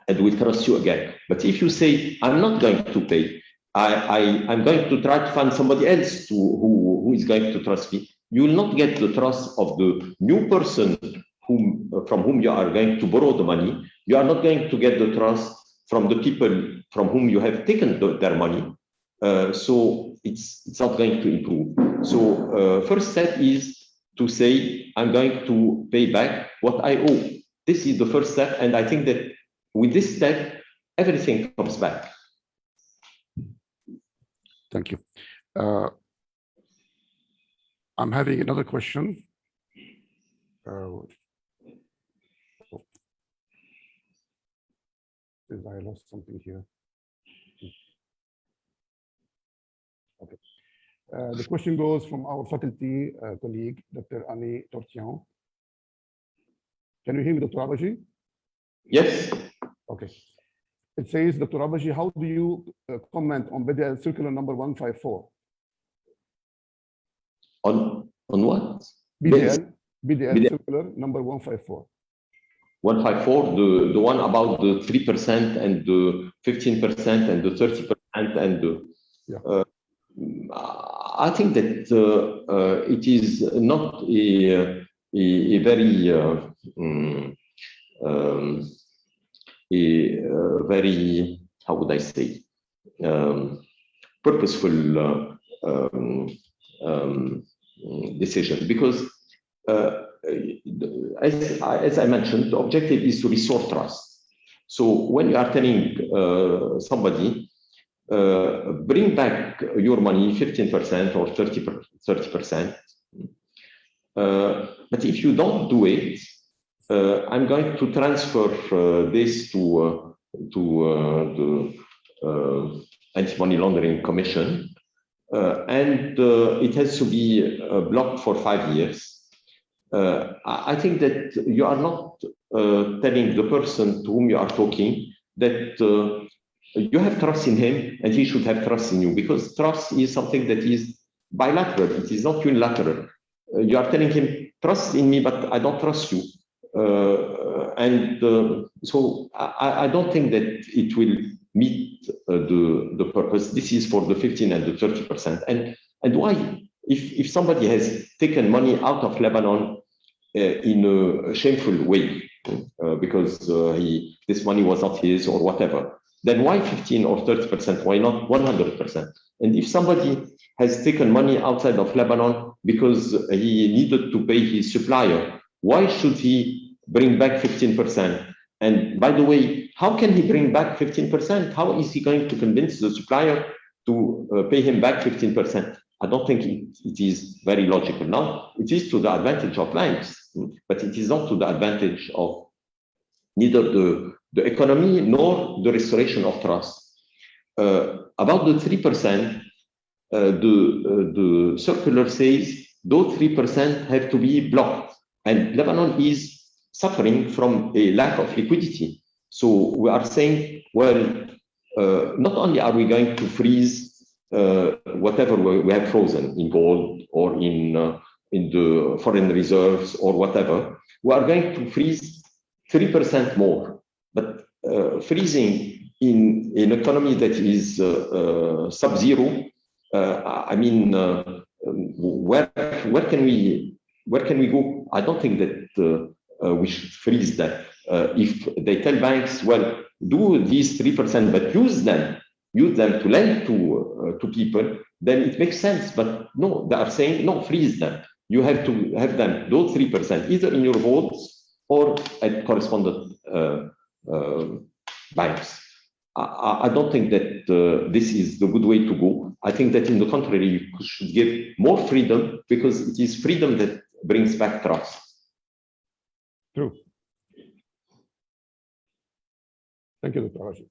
[SPEAKER 3] and will trust you again. But if you say, I'm not going to pay, I'm going to try to find somebody else who is going to trust me, you will not get the trust of the new person from whom you are going to borrow the money. You are not going to get the trust from the people from whom you have taken their money. So it's not going to improve. So first step is to say, I'm going to pay back what I owe. This is the first step. And I think that with this step, everything comes back.
[SPEAKER 8] Thank you. I'm having another question. I lost something here. Okay. The question goes from our faculty colleague, Dr. Annie Tortian. Can you hear me, Dr. Obegi?
[SPEAKER 3] Yes.
[SPEAKER 8] Okay. It says, Dr. Obegi, how do you comment on BDL circular number 154?
[SPEAKER 3] On what?
[SPEAKER 8] BDL circular number 154.
[SPEAKER 3] 154, the one about the 3% and the 15% and the 30% and the.
[SPEAKER 8] Yeah.
[SPEAKER 3] I think that it is not a very very, how would I say, purposeful decision, because as I mentioned, the objective is to restore trust. So when you are telling somebody, bring back your money 15% or 30%, but if you don't do it, I'm going to transfer this to the Anti-Money Laundering Commission, and it has to be blocked for 5 years. I think that you are not telling the person to whom you are talking that you have trust in him and he should have trust in you, because trust is something that is bilateral. It is not unilateral. You are telling him, trust in me, but I don't trust you. So I don't think that it will meet the purpose. This is for the 15 and the 30%. And why? If somebody has taken money out of Lebanon in a shameful way, because this money was not his or whatever, then why 15 or 30%? Why not 100%? And if somebody has taken money outside of Lebanon because he needed to pay his supplier, why should he bring back 15%? And by the way, how can he bring back 15%? How is he going to convince the supplier to pay him back 15%? I don't think it is very logical. Now, it is to the advantage of banks, but it is not to the advantage of neither the economy nor the restoration of trust. About the 3%, the circular says those 3% have to be blocked, and Lebanon is suffering from a lack of liquidity. So we are saying, well, not only are we going to freeze whatever we have frozen in gold or in the foreign reserves or whatever, we are going to freeze 3% more. But freezing in an economy that is sub-zero, I mean, where can we go? I don't think that we should freeze that. If they tell banks, well, do these 3%, but use them to lend to people, then it makes sense. But no, they are saying, no, freeze them. You have to have them, those 3%, either in your votes or at correspondent banks. I don't think that this is the good way to go. I think that in the contrary, you should give more freedom, because it is freedom that brings back trust.
[SPEAKER 8] True. Thank you, Dr. Rashid.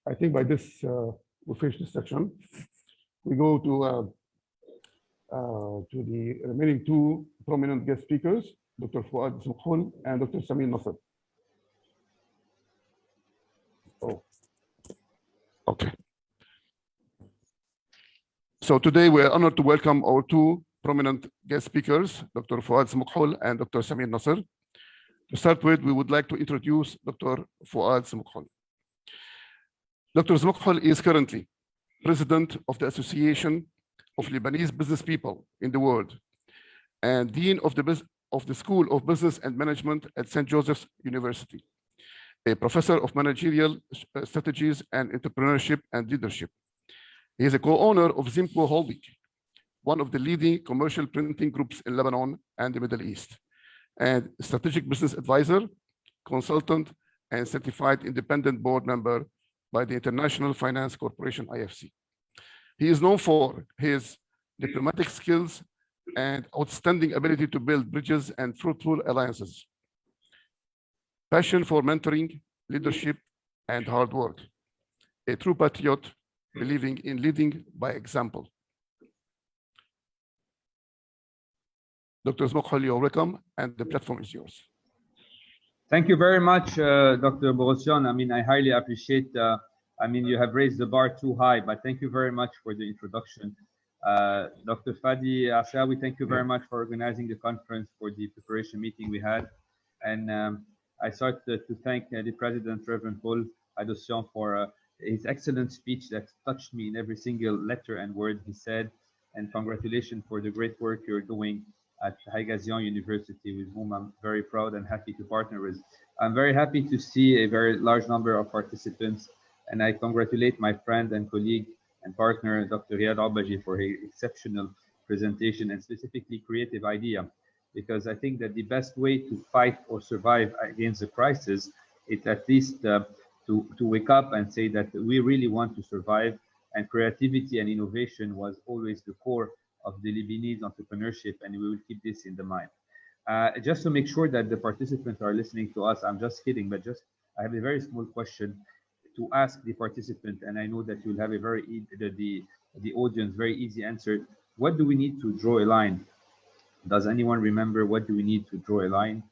[SPEAKER 8] I think by this, we'll finish this section. We go to the remaining two prominent guest speakers, Dr. Fouad Zmokhol and Dr. Sami Nasr. Oh, okay. So today we are honored to welcome our two prominent guest speakers, Dr. Fouad Zmokhol and Dr. Sami Nasr. To start with, we would like to introduce Dr. Fouad Zmokhol. Dr. Zmokhol is currently President of the Association of Lebanese Business People in the World and Dean of the School of Business and Management at St. Joseph's University, a Professor of Managerial Strategies and Entrepreneurship and Leadership. He is a co-owner of Zmokhol Holding, one of the leading commercial printing groups in Lebanon and the Middle East, and strategic business advisor, consultant, and certified independent board member by the International Finance Corporation, IFC. He is known for his diplomatic skills and outstanding ability to build bridges and fruitful alliances, passion for mentoring, leadership, and hard work, a true patriot, believing in leading by example. Dr. Zmokhol, you're welcome, and the platform is yours.
[SPEAKER 6] Thank you very much, Dr. Borosyan. I mean, I highly appreciate, I mean, you have raised the bar too high, but thank you very much for the introduction. Dr. Fadi Asawi, thank you very much for organizing the conference, for the preparation meeting we had. And I start to thank the President, Reverend Paul Adosyan, for his excellent speech that touched me in every single letter and word he said. And congratulations for the great work you're doing at Haigazian University, with whom I'm very proud and happy to partner with. I'm very happy to see a very large number of participants, and I congratulate my friend and colleague and partner, Dr. Riad for his exceptional presentation and specifically creative idea, because I think that the best way to fight or survive against the crisis is at least to wake up and say that we really want to survive, and creativity and innovation was always the core of the Lebanese entrepreneurship, and we will keep this in the mind. Just to make sure that the participants are listening to us, I'm just kidding, but I have a very small question to ask the participant, and I know that you'll have a the audience very easy answer. What do we need to draw a line? Does anyone remember what do we need to draw a line?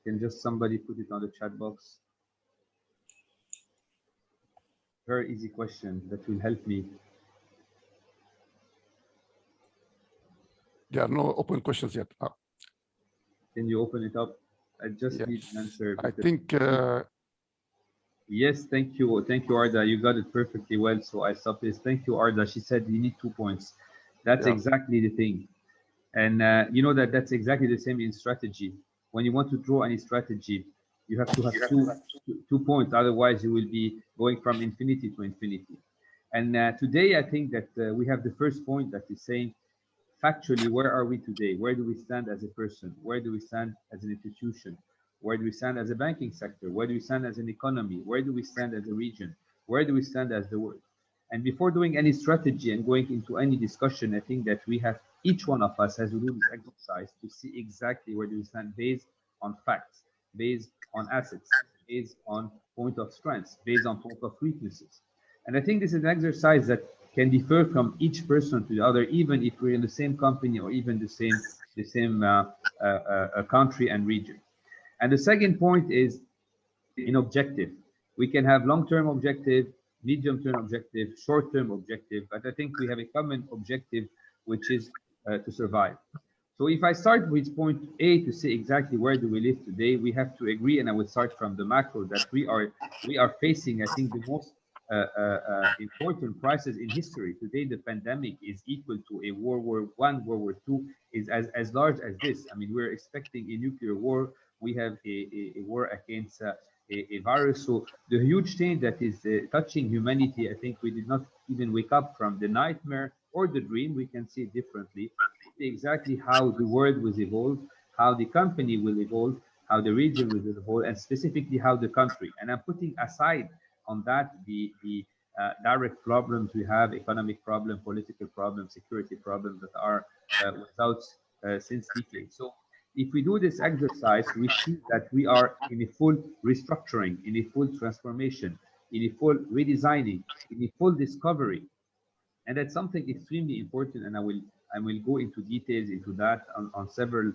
[SPEAKER 6] Can just somebody put it on the chat box? Very easy question that will help me.
[SPEAKER 8] There are no open questions yet.
[SPEAKER 6] Can you open it up? I just need an answer.
[SPEAKER 8] I think.
[SPEAKER 6] Yes, thank you. Thank you, Arda. You got it perfectly well. So I stopped this. Thank you, Arda. She said you need 2 points. That's exactly the thing. And you know that's exactly the same in strategy. When you want to draw any strategy, you have to have two points. Otherwise, you will be going from infinity to infinity. And today, I think that we have the first point that is saying, factually, where are we today? Where do we stand as a person? Where do we stand as an institution? Where do we stand as a banking sector? Where do we stand as an economy? Where do we stand as a region? Where do we stand as the world? And before doing any strategy and going into any discussion, I think that each one of us has to do this exercise to see exactly where do we stand based on facts, based on assets, based on point of strengths, based on point of weaknesses. And I think this is an exercise that can differ from each person to the other, even if we're in the same company or even the same country and region. And the second point is in objective. We can have long-term objective, medium-term objective, short-term objective, but I think we have a common objective, which is to survive. So if I start with point A to say exactly where do we live today, we have to agree, and I would start from the macro, that we are facing, I think, the most important crisis in history. Today, the pandemic is equal to a World War I, World War II, is as large as this. I mean, we're expecting a nuclear war. We have a war against a virus. So the huge change that is touching humanity, I think we did not even wake up from the nightmare or the dream. We can see it differently. Exactly how the world will evolve, how the company will evolve, how the region will evolve, and specifically how the country. And I'm putting aside on that the direct problems we have, economic problem, political problems, security problems that are without since decades. So if we do this exercise, we see that we are in a full restructuring, in a full transformation, in a full redesigning, in a full discovery. And that's something extremely important, and I will go into details into that on several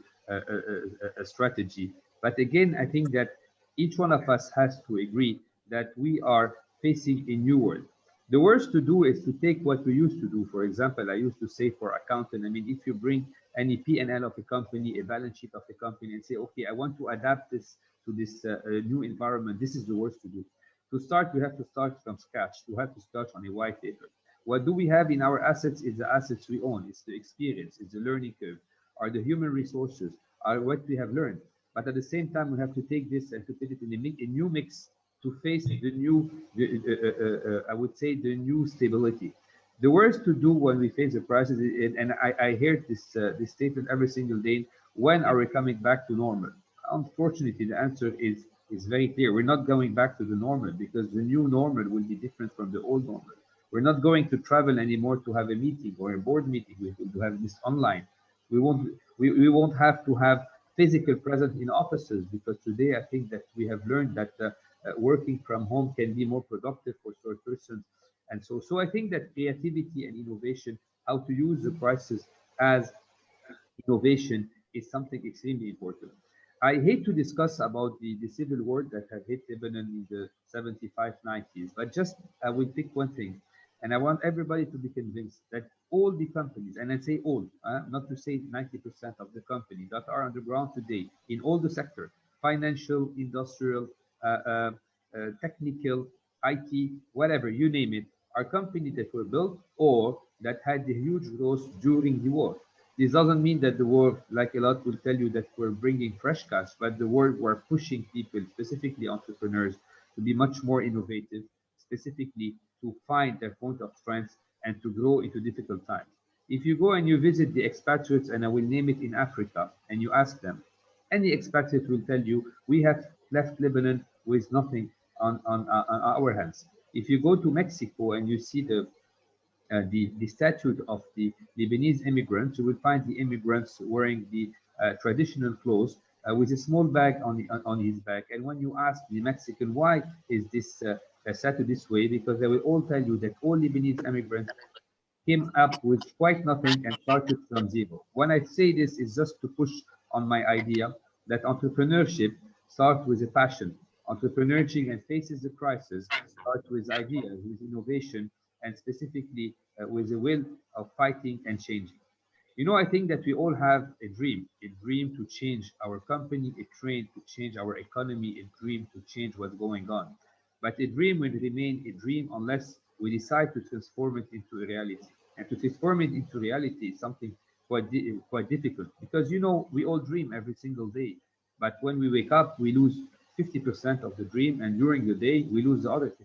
[SPEAKER 6] strategy. But again, I think that each one of us has to agree that we are facing a new world. The worst to do is to take what we used to do. For example, I used to say for accountant, I mean, if you bring any P&L of a company, a balance sheet of a company, and say, okay, I want to adapt this to this new environment, this is the worst to do. To start, we have to start from scratch. We have to start on a white paper. What do we have in our assets is the assets we own. It's the experience, it's the learning curve, are the human resources, are what we have learned. But at the same time, we have to take this and to put it in a new mix to face the new, I would say, the new stability. The worst to do when we face a crisis, and I hear this statement every single day, when are we coming back to normal? Unfortunately, the answer is very clear. We're not going back to the normal, because the new normal will be different from the old normal. We're not going to travel anymore to have a meeting or a board meeting. We will have this online. We won't have to have physical presence in offices, because today I think that we have learned that working from home can be more productive for certain persons, And so I think that creativity and innovation, how to use the crisis as innovation, is something extremely important. I hate to discuss about the civil war that had hit Lebanon in the 75, 90s, but just I will pick one thing, and I want everybody to be convinced that all the companies, and I say all, not to say 90% of the companies that are on the ground today in all the sector, financial, industrial, technical, IT, whatever, you name it, are companies that were built or that had the huge growth during the war. This doesn't mean that the war, like a lot will tell you, that we're bringing fresh cash, but the war we're pushing people, specifically entrepreneurs, to be much more innovative, specifically to find their point of strength and to grow into difficult times. If you go and you visit the expatriates, and I will name it in Africa, and you ask them, any expatriate will tell you, we have left Lebanon with nothing on our hands. If you go to Mexico and you see the statue of the Lebanese immigrants, you will find the immigrants wearing the traditional clothes with a small bag on his back. And when you ask the Mexican, why is this statue this way? Because they will all tell you that all Lebanese immigrants came up with quite nothing and started from zero. When I say this, is just to push on my idea that entrepreneurship starts with a passion. Entrepreneurship and faces the crisis starts with ideas, with innovation, and specifically with a will of fighting and changing. You know, I think that we all have a dream to change our company, a dream to change our economy, a dream to change what's going on. But a dream will remain a dream unless we decide to transform it into a reality. And to transform it into reality is something quite difficult, because, you know, we all dream every single day. But when we wake up, we lose 50% of the dream, and during the day, we lose the other 50%.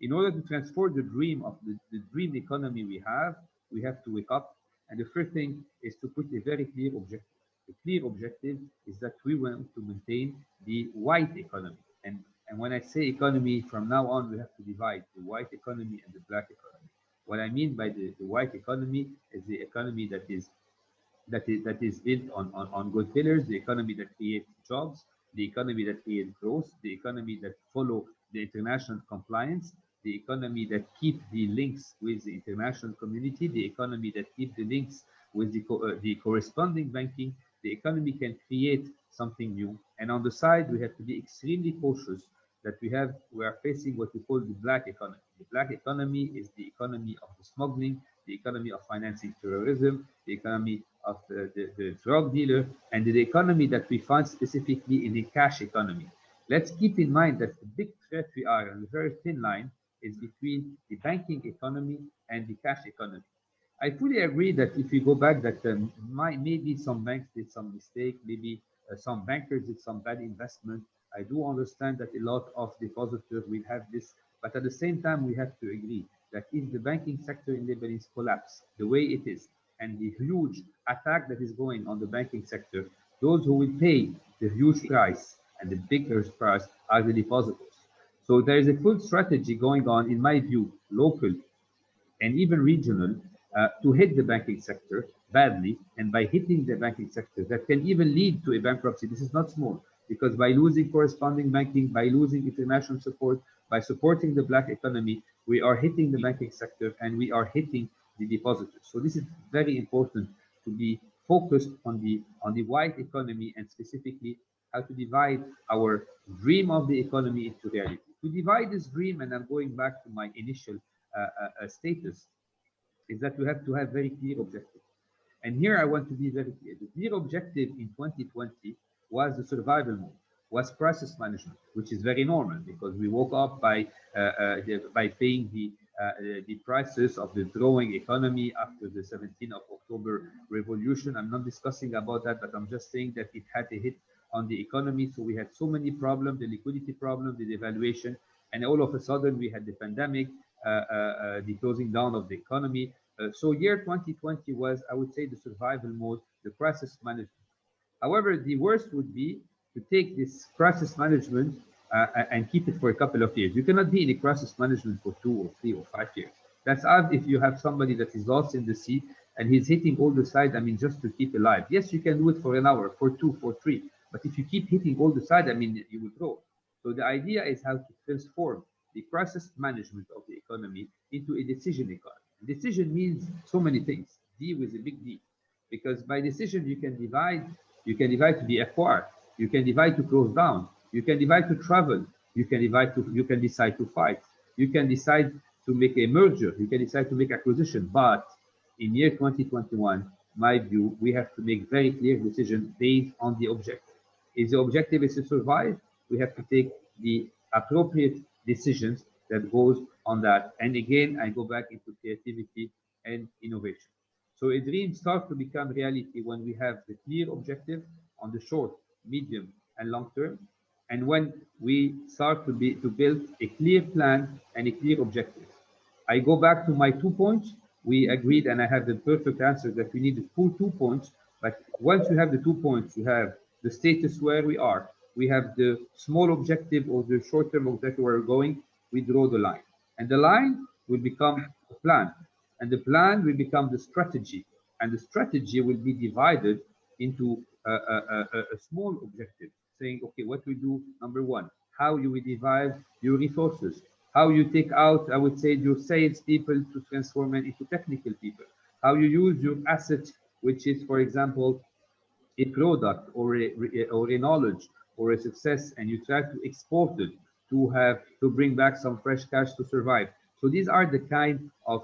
[SPEAKER 6] In order to transform the dream of the dream economy we have to wake up. And the first thing is to put a very clear objective. The clear objective is that we want to maintain the white economy. And when I say economy, from now on, we have to divide the white economy and the black economy. What I mean by the white economy is the economy that is built on good pillars, the economy that creates jobs, the economy that creates growth, the economy that follow the international compliance, the economy that keep the links with the international community, the economy that keep the links with the corresponding banking. The economy can create something new. And on the side, we have to be extremely cautious that we are facing what we call the black economy. The black economy is the economy of the smuggling, the economy of financing terrorism, the economy of the drug dealer, and the economy that we find specifically in the cash economy. Let's keep in mind that the big threat we are on a very thin line is between the banking economy and the cash economy. I fully agree that if we go back, that maybe some banks did some mistake, maybe some bankers did some bad investment. I do understand that a lot of depositors will have this, but at the same time, we have to agree that if the banking sector in Lebanese collapse the way it is, and the huge attack that is going on the banking sector, those who will pay the huge price and the bigger price are the depositors. So there is a full strategy going on, in my view, local and even regional, to hit the banking sector badly. And by hitting the banking sector, that can even lead to a bankruptcy. This is not small, because by losing corresponding banking, by losing international support, by supporting the black economy, we are hitting the banking sector and we are hitting the depositors. So this is very important to be focused on the white economy, and specifically how to divide our dream of the economy into reality. To divide this dream, and I'm going back to my initial status, is that we have to have very clear objectives. And here I want to be very clear. The clear objective in 2020 was the survival mode, was crisis management, which is very normal, because we woke up by paying the prices of the growing economy after the 17th of October revolution. I'm not discussing about that, but I'm just saying that it had a hit on the economy. So we had so many problems, the liquidity problem, the devaluation, and all of a sudden we had the pandemic, the closing down of the economy. So year 2020 was, I would say, the survival mode, the crisis management. However, the worst would be to take this crisis management and keep it for a couple of years. You cannot be in a crisis management for 2 or 3 or 5 years. That's as if you have somebody that is lost in the sea and he's hitting all the sides, I mean, just to keep alive. Yes, you can do it for an hour, for 2, for 3. But if you keep hitting all the sides, I mean, you will grow. So the idea is how to transform the crisis management of the economy into a decision economy. Decision means so many things. D with a big D, because by decision you can divide. You can divide to be acquired. You can divide to close down. You can divide to travel. You can decide to fight. You can decide to make a merger. You can decide to make acquisition. But in year 2021, my view, we have to make very clear decisions based on the objective. If the objective is to survive, we have to take the appropriate decisions that goes on that. And again, I go back into creativity and innovation. So a dream starts to become reality when we have the clear objective on the short, medium, and long term, and when we start to build a clear plan and a clear objective. I go back to my 2 points. We agreed, and I have the perfect answer that we need the full 2 points. But once you have the 2 points, you have the status where we are. We have the small objective or the short-term objective where we're going. We draw the line, and the line will become a plan, and the plan will become the strategy, and the strategy will be divided into a small objective, saying, okay, what we do, number one, how you will divide your resources, how you take out, I would say, your sales people to transform them into technical people, how you use your assets, which is, for example, a product or a knowledge or a success, and you try to export it to bring back some fresh cash to survive. So these are the kind of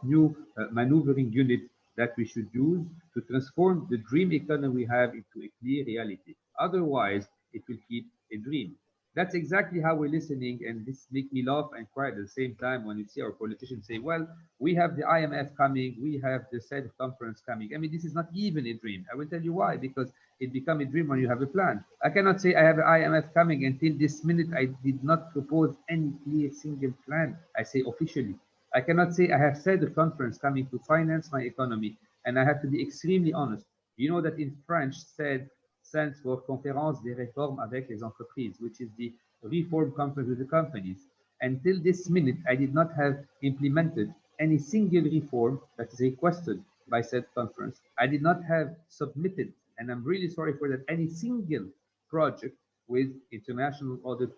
[SPEAKER 6] new maneuvering units that we should use to transform the dream economy we have into a clear reality. Otherwise, it will keep a dream. That's exactly how we're listening, and this makes me laugh and cry at the same time when you see our politicians say, well, we have the IMF coming, we have the Said conference coming. I mean, this is not even a dream. I will tell you why, because it becomes a dream when you have a plan. I cannot say I have an IMF coming until this minute I did not propose any clear single plan. I say officially. I cannot say I have said the conference coming to finance my economy, and I have to be extremely honest. You know that in French, said stands for Conférence des réformes avec les entreprises, which is the reform conference with the companies. Until this minute, I did not have implemented any single reform that is requested by said conference. I did not have submitted, and I'm really sorry for that, any single project with international audit,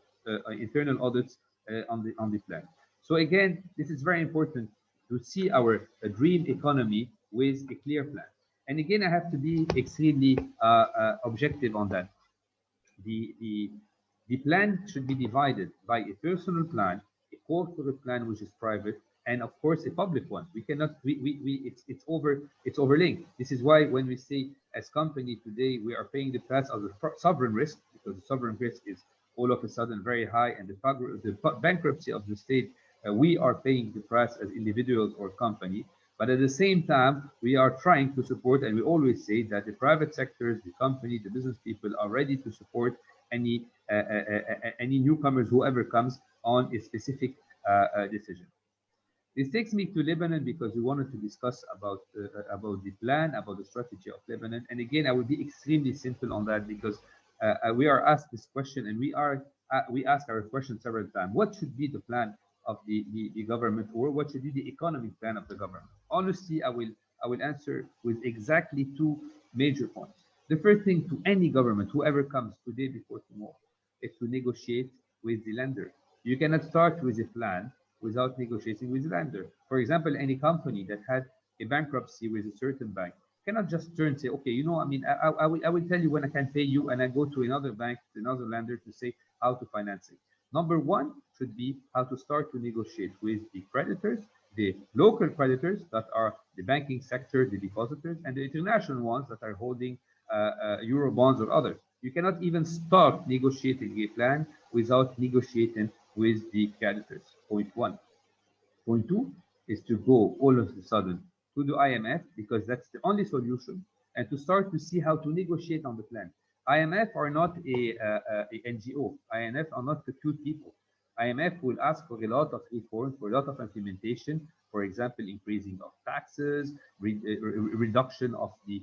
[SPEAKER 6] internal audits on the plan. So again, this is very important to see our dream economy with a clear plan. And again, I have to be extremely objective on that. The plan should be divided by a personal plan, a corporate plan which is private, and of course a public one. We cannot. It's overlinked. This is why when we say as company today we are paying the price of the sovereign risk, because the sovereign risk is all of a sudden very high, and the bankruptcy of the state, we are paying the price as individuals or company. But at the same time, we are trying to support, and we always say that the private sectors, the company, the business people are ready to support any newcomers, whoever comes on a specific decision. This takes me to Lebanon because we wanted to discuss about the plan, about the strategy of Lebanon. And again, I will be extremely simple on that because we are asked this question, and we ask our question several times. What should be the plan of the government, or what should be the economic plan of the government? Honestly, I will answer with exactly 2 major points. The first thing to any government, whoever comes today before tomorrow, is to negotiate with the lender. You cannot start with a plan without negotiating with the lender. For example, any company that had a bankruptcy with a certain bank cannot just turn and say, okay, you know, I mean, I will tell you when I can pay you, and I go to another bank, to another lender to say how to finance it. Number one should be how to start to negotiate with the creditors, the local creditors that are the banking sector, the depositors, and the international ones that are holding Euro bonds or others. You cannot even start negotiating a plan without negotiating with the creditors. Point one. Point two is to go all of a sudden to the IMF, because that's the only solution, and to start to see how to negotiate on the plan. IMF are not a NGO. IMF are not the cute people. IMF will ask for a lot of reforms, for a lot of implementation. For example, increasing of taxes, reduction of the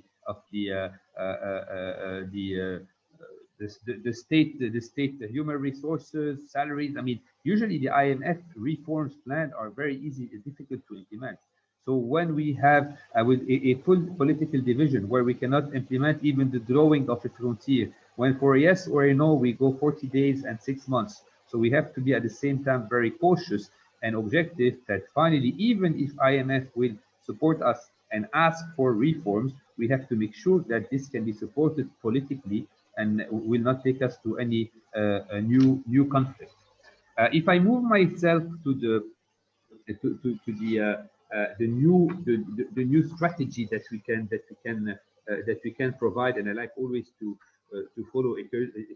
[SPEAKER 6] state human resources, salaries. I mean, usually the IMF reforms plan are very easy and difficult to implement. So when we have a full political division where we cannot implement even the drawing of a frontier, when for a yes or a no we go 40 days and 6 months. So we have to be at the same time very cautious and objective that finally, even if IMF will support us and ask for reforms, we have to make sure that this can be supported politically and will not take us to any new conflict. If I move myself to the new strategy that we can provide, and I like always to follow a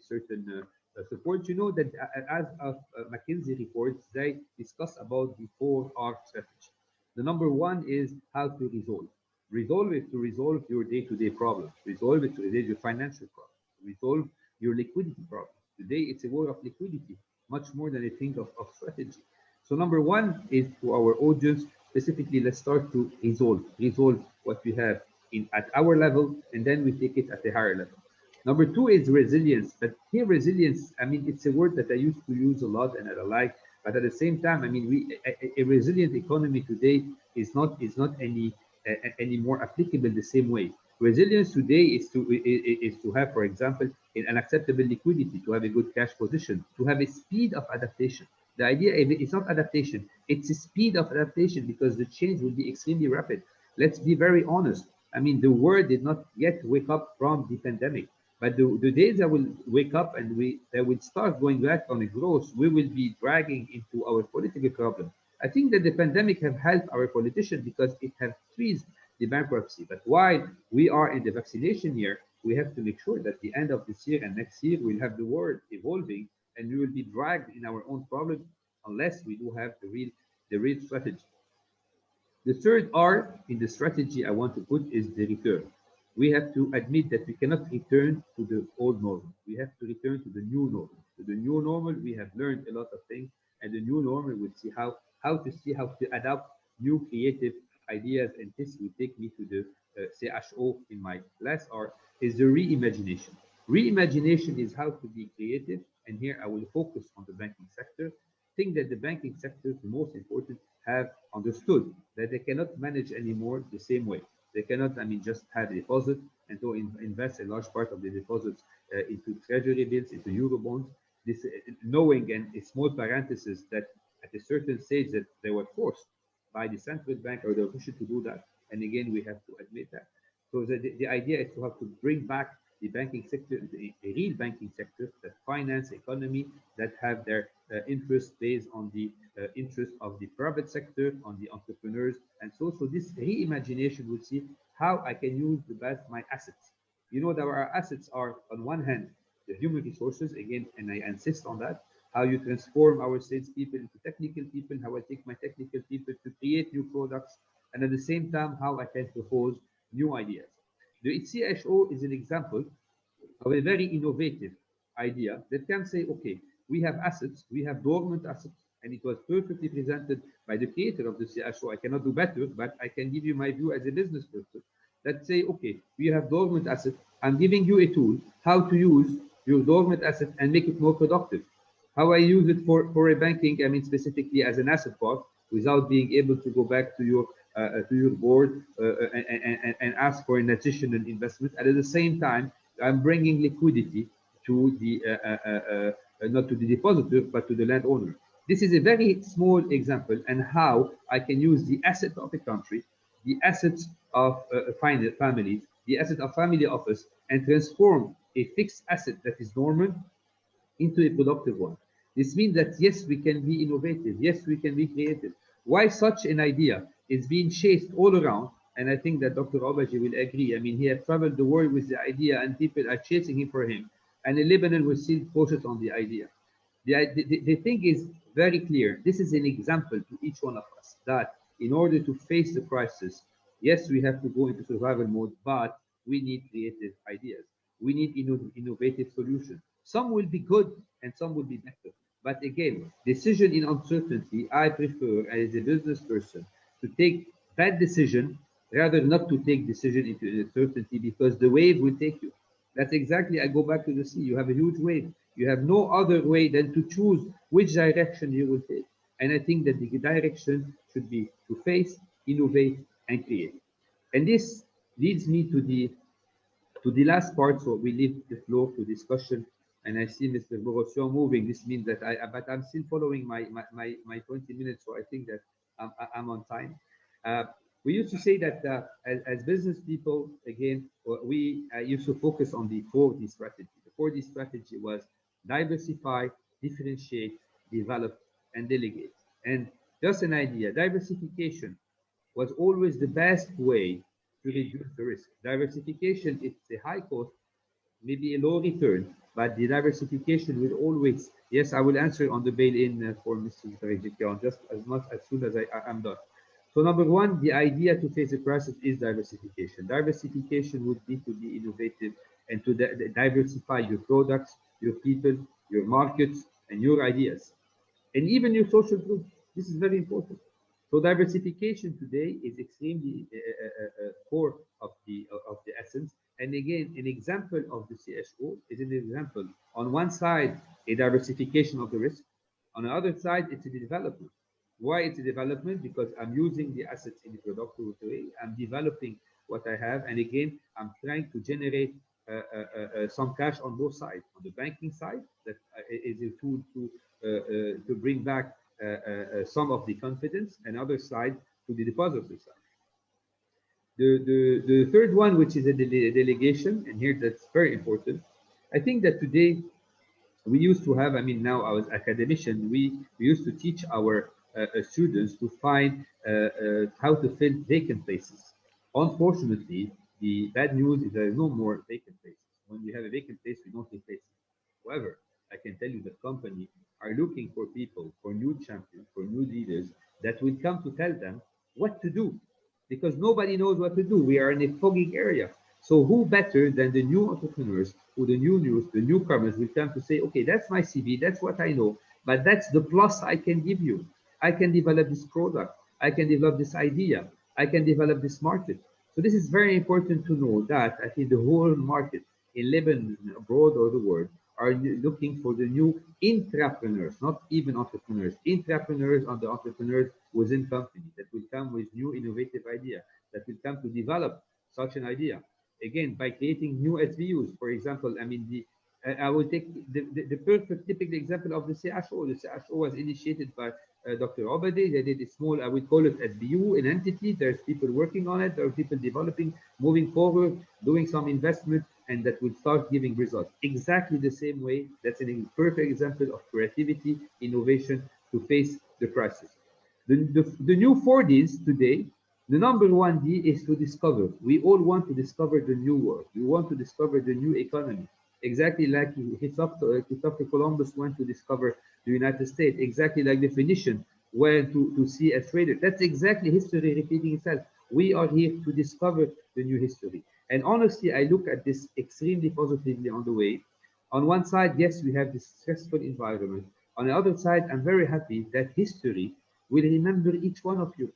[SPEAKER 6] certain support. You know that as of McKinsey reports, they discuss about the 4R strategy. The number one is how to resolve. Resolve is to resolve your day-to-day problems. Resolve it to resolve your financial problems. Resolve your liquidity problems. Today, it's a war of liquidity, much more than a thing of strategy. So number one is to our audience, specifically, let's start to resolve what we have at our level, and then we take it at a higher level. Number two is resilience, but here resilience, I mean, it's a word that I used to use a lot and I like, but at the same time, I mean, a resilient economy today is not any more applicable the same way. Resilience today is to have, for example, an acceptable liquidity, to have a good cash position, to have a speed of adaptation. The idea is not adaptation, it's a speed of adaptation, because the change will be extremely rapid. Let's be very honest. I mean, the world did not yet wake up from the pandemic, but the days that will wake up and they will start going back on a growth, we will be dragging into our political problem. I think that the pandemic have helped our politicians because it has freezed the bankruptcy. But while we are in the vaccination year, we have to make sure that at the end of this year and next year, we'll have the world evolving, and we will be dragged in our own problems unless we do have the real strategy. The third R in the strategy I want to put is the return. We have to admit that we cannot return to the old normal. We have to return to the new normal. To the new normal, we have learned a lot of things, and the new normal will see how to adapt new creative ideas, and this will take me to the CHO in my last R, is the reimagination. Reimagination is how to be creative, and here I will focus on the banking sector. I think that the banking sector, the most important, have understood that they cannot manage anymore the same way. They cannot, I mean, just have a deposit and so invest a large part of the deposits into treasury bills, into euro bonds. This knowing, and a small parenthesis, that at a certain stage that they were forced by the central bank or the official to do that. And again, we have to admit that. So the idea is to have to bring back the banking sector, a real banking sector that finance economy, that have their interest based on the interest of the private sector, on the entrepreneurs. And so this reimagination will see how I can use the best my assets. You know that our assets are, on one hand, the human resources, again, and I insist on that, how you transform our salespeople into technical people, how I take my technical people to create new products, and at the same time, how I can propose new ideas. The CHO is an example of a very innovative idea that can say, okay, we have assets, we have dormant assets, and it was perfectly presented by the creator of the CHO. I cannot do better, but I can give you my view as a business person. Let's say, okay, we have dormant assets. I'm giving you a tool, how to use your dormant asset and make it more productive. How I use it for a banking, I mean, specifically as an asset part, without being able to go back to your board and ask for an additional investment. And at the same time, I'm bringing liquidity to the not to the depositor, but to the landowner. This is a very small example, and how I can use the asset of a country, the assets of families, the asset of family office, and transform a fixed asset that is dormant into a productive one. This means that yes, we can be innovative, yes, we can be creative. Why such an idea is being chased all around, and I think that Dr. Obegi will agree. I mean, he has traveled the world with the idea, and people are chasing him for him. And in Lebanon, we're still focused on the idea. The thing is very clear. This is an example to each one of us that in order to face the crisis, yes, we have to go into survival mode, but we need creative ideas. We need innovative solutions. Some will be good and some will be better. But again, decision in uncertainty, I prefer as a business person to take bad decision rather not to take decision into uncertainty, because the wave will take you. That's exactly, I go back to the sea. You have a huge wave. You have no other way than to choose which direction you will take. And I think that the direction should be to face, innovate, and create. And this leads me to the last part, so we leave the floor to discussion and I see Mr. Bogossian moving. This means that but I'm still following my 20 minutes, so I think that I'm on time. We used to say that as business people, again, we used to focus on the 4D strategy. The 4D strategy was diversify, differentiate, develop, and delegate. And just an idea, diversification was always the best way to reduce the risk. Diversification, it's a high cost, maybe a low return, but the diversification will always, yes, I will answer on the bail-in for Mr. Haigazian just as soon as I'm done. So number one, the idea to face the crisis is diversification. Diversification would be to be innovative and to diversify your products, your people, your markets, and your ideas, and even your social group. This is very important. So diversification today is extremely core of the essence. And again, an example of the CHO is an example. On one side, a diversification of the risk. On the other side, it's a development. Why it's a development? Because I'm using the assets in a productive way. I'm developing what I have, and again, I'm trying to generate some cash on both sides. On the banking side, that is a tool to bring back some of the confidence, and other side to the depository side. The third one, which is a delegation, and here that's very important. I think that today we used to have, I mean, now as academician, we used to teach our students to find how to fill vacant places. Unfortunately, the bad news is there is no more vacant places. When we have a vacant place, we don't replace it. However, I can tell you that companies are looking for people, for new champions, for new leaders that will come to tell them what to do, because nobody knows what to do. We are in a fogging area. So who better than the new entrepreneurs, who the newcomers will come to say, okay, that's my CV, that's what I know, but that's the plus I can give you. I can develop this product, I can develop this idea, I can develop this market. So this is very important to know that I think the whole market in Lebanon, abroad or the world, are looking for the new intrapreneurs, not even entrepreneurs, intrapreneurs and the entrepreneurs within companies that will come with new innovative idea, that will come to develop such an idea. Again, by creating new SBUs, for example, I mean, I will take the perfect typical example of the CHO. The CHO was initiated by Dr. Obegi. They did a small, I would call it SBU, an entity. There's people working on it. There are people developing, moving forward, doing some investment, and that will start giving results. Exactly the same way. That's a perfect example of creativity, innovation to face the crisis. The new 4Ds today, the number 1D is to discover. We all want to discover the new world. We want to discover the new economy. Exactly like Christopher Columbus went to discover the United States. Exactly like the Phoenician went to see a trader. That's exactly history repeating itself. We are here to discover the new history. And honestly, I look at this extremely positively on the way. On one side, yes, we have this stressful environment. On the other side, I'm very happy that history will remember each one of you.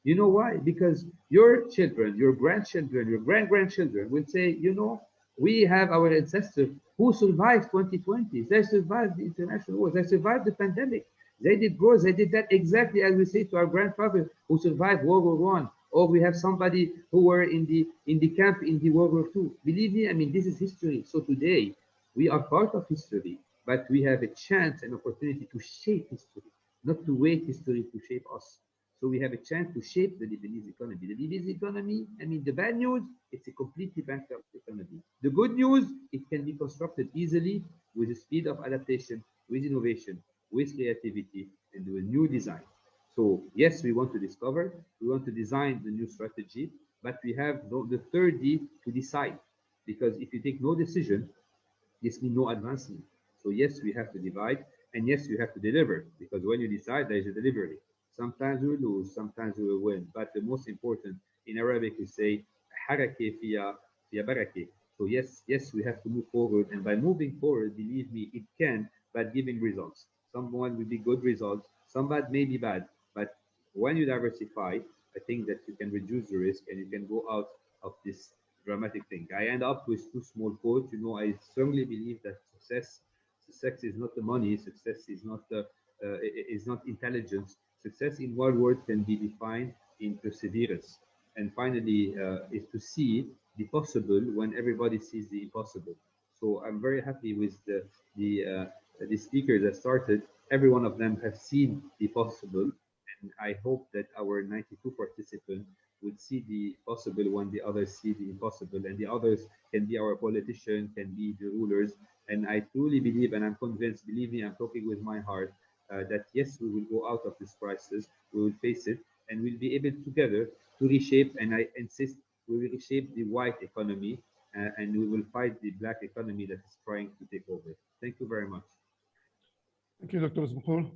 [SPEAKER 6] You know why? Because your children, your grandchildren, your great-grandchildren will say, you know, we have our ancestors who survived 2020. They survived the international war. They survived the pandemic. They did growth. They did that exactly as we say to our grandfathers who survived World War I. Or we have somebody who were in the camp in the World War II. Believe me, I mean, this is history. So today, we are part of history, but we have a chance and opportunity to shape history, not to wait history to shape us. So we have a chance to shape the Lebanese economy. The Lebanese economy, I mean, the bad news, it's a completely bankrupt economy. The good news, it can be constructed easily with the speed of adaptation, with innovation, with creativity, and with new design. So yes, we want to discover, we want to design the new strategy, but we have the third D to decide. Because if you take no decision, this means no advancement. So yes, we have to divide, and yes, we have to deliver, because when you decide, there is a delivery. Sometimes we will lose, sometimes we will win. But the most important, in Arabic, we say, حركة فيها بركة. So yes, we have to move forward. And by moving forward, believe me, it can, but giving results. Some will be good results, some bad may be bad. But when you diversify, I think that you can reduce the risk and you can go out of this dramatic thing. I end up with two small quotes. You know, I strongly believe that success is not the money. Success is not intelligence. Success in one word can be defined in perseverance. And finally, is to see the possible when everybody sees the impossible. So I'm very happy with the speakers that started. Every one of them have seen the possible, and I hope that our 92 participants would see the possible when the others see the impossible, and the others can be our politicians, can be the rulers. And I truly believe, and I'm convinced, believe me, I'm talking with my heart, that yes, we will go out of this crisis, we will face it, and we'll be able together to reshape, and I insist, we will reshape the white economy, and we will fight the black economy that is trying to take over. Thank you very much.
[SPEAKER 8] Thank you, Dr. Zmokhol,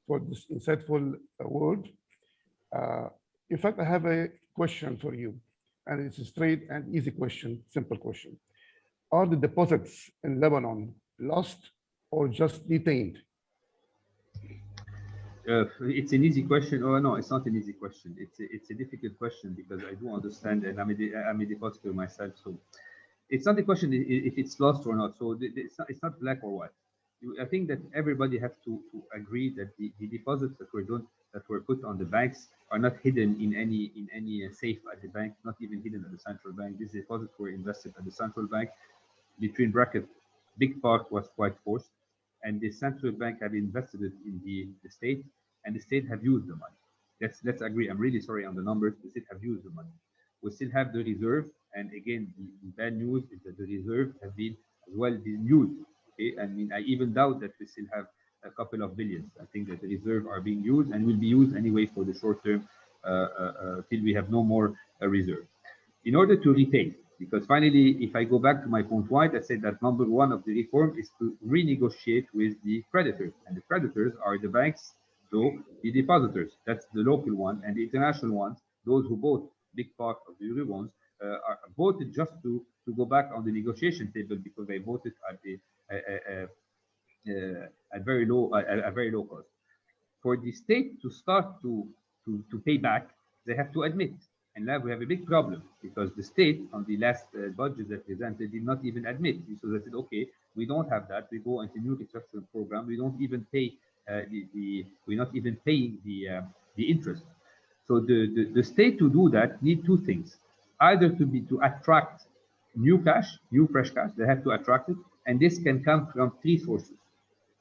[SPEAKER 8] for this insightful word. In fact, I have a question for you, and it's a straight and easy question, simple question. Are the deposits in Lebanon lost or just detained?
[SPEAKER 6] It's an easy question. Oh no, it's not an easy question. It's a difficult question because I do understand, and I'm a depositor myself. So it's not a question if it's lost or not. So it's not black or white. I think that everybody has to agree that the deposits that were put on the banks are not hidden in any safe at the bank, not even hidden at the central bank. These deposits were invested at the central bank. Between brackets, big part was quite forced, and the central bank have invested it in the state, and the state have used the money. Let's agree. I'm really sorry on the numbers. The state have used the money. We still have the reserve, and again, the bad news is that the reserve have been as well been used. Okay, I mean, I even doubt that we still have a couple of billions. I think that the reserve are being used and will be used anyway for the short term till we have no more reserve. In order to repay, because finally, if I go back to my point white, I said that number one of the reform is to renegotiate with the creditors, and the creditors are the banks, so the depositors, that's the local one, and the international ones, those who bought big part of the Euro bonds, are voted just to go back on the negotiation table because they voted at a very low cost. For the state to start to pay back, they have to admit. And now we have a big problem because the state on the last budget that presented did not even admit. So they said, okay, we don't have that. We go into new restructuring program. We don't even pay we're not even paying the interest. So the state to do that need two things: either to attract new cash, new fresh cash. They have to attract it, and this can come from three sources.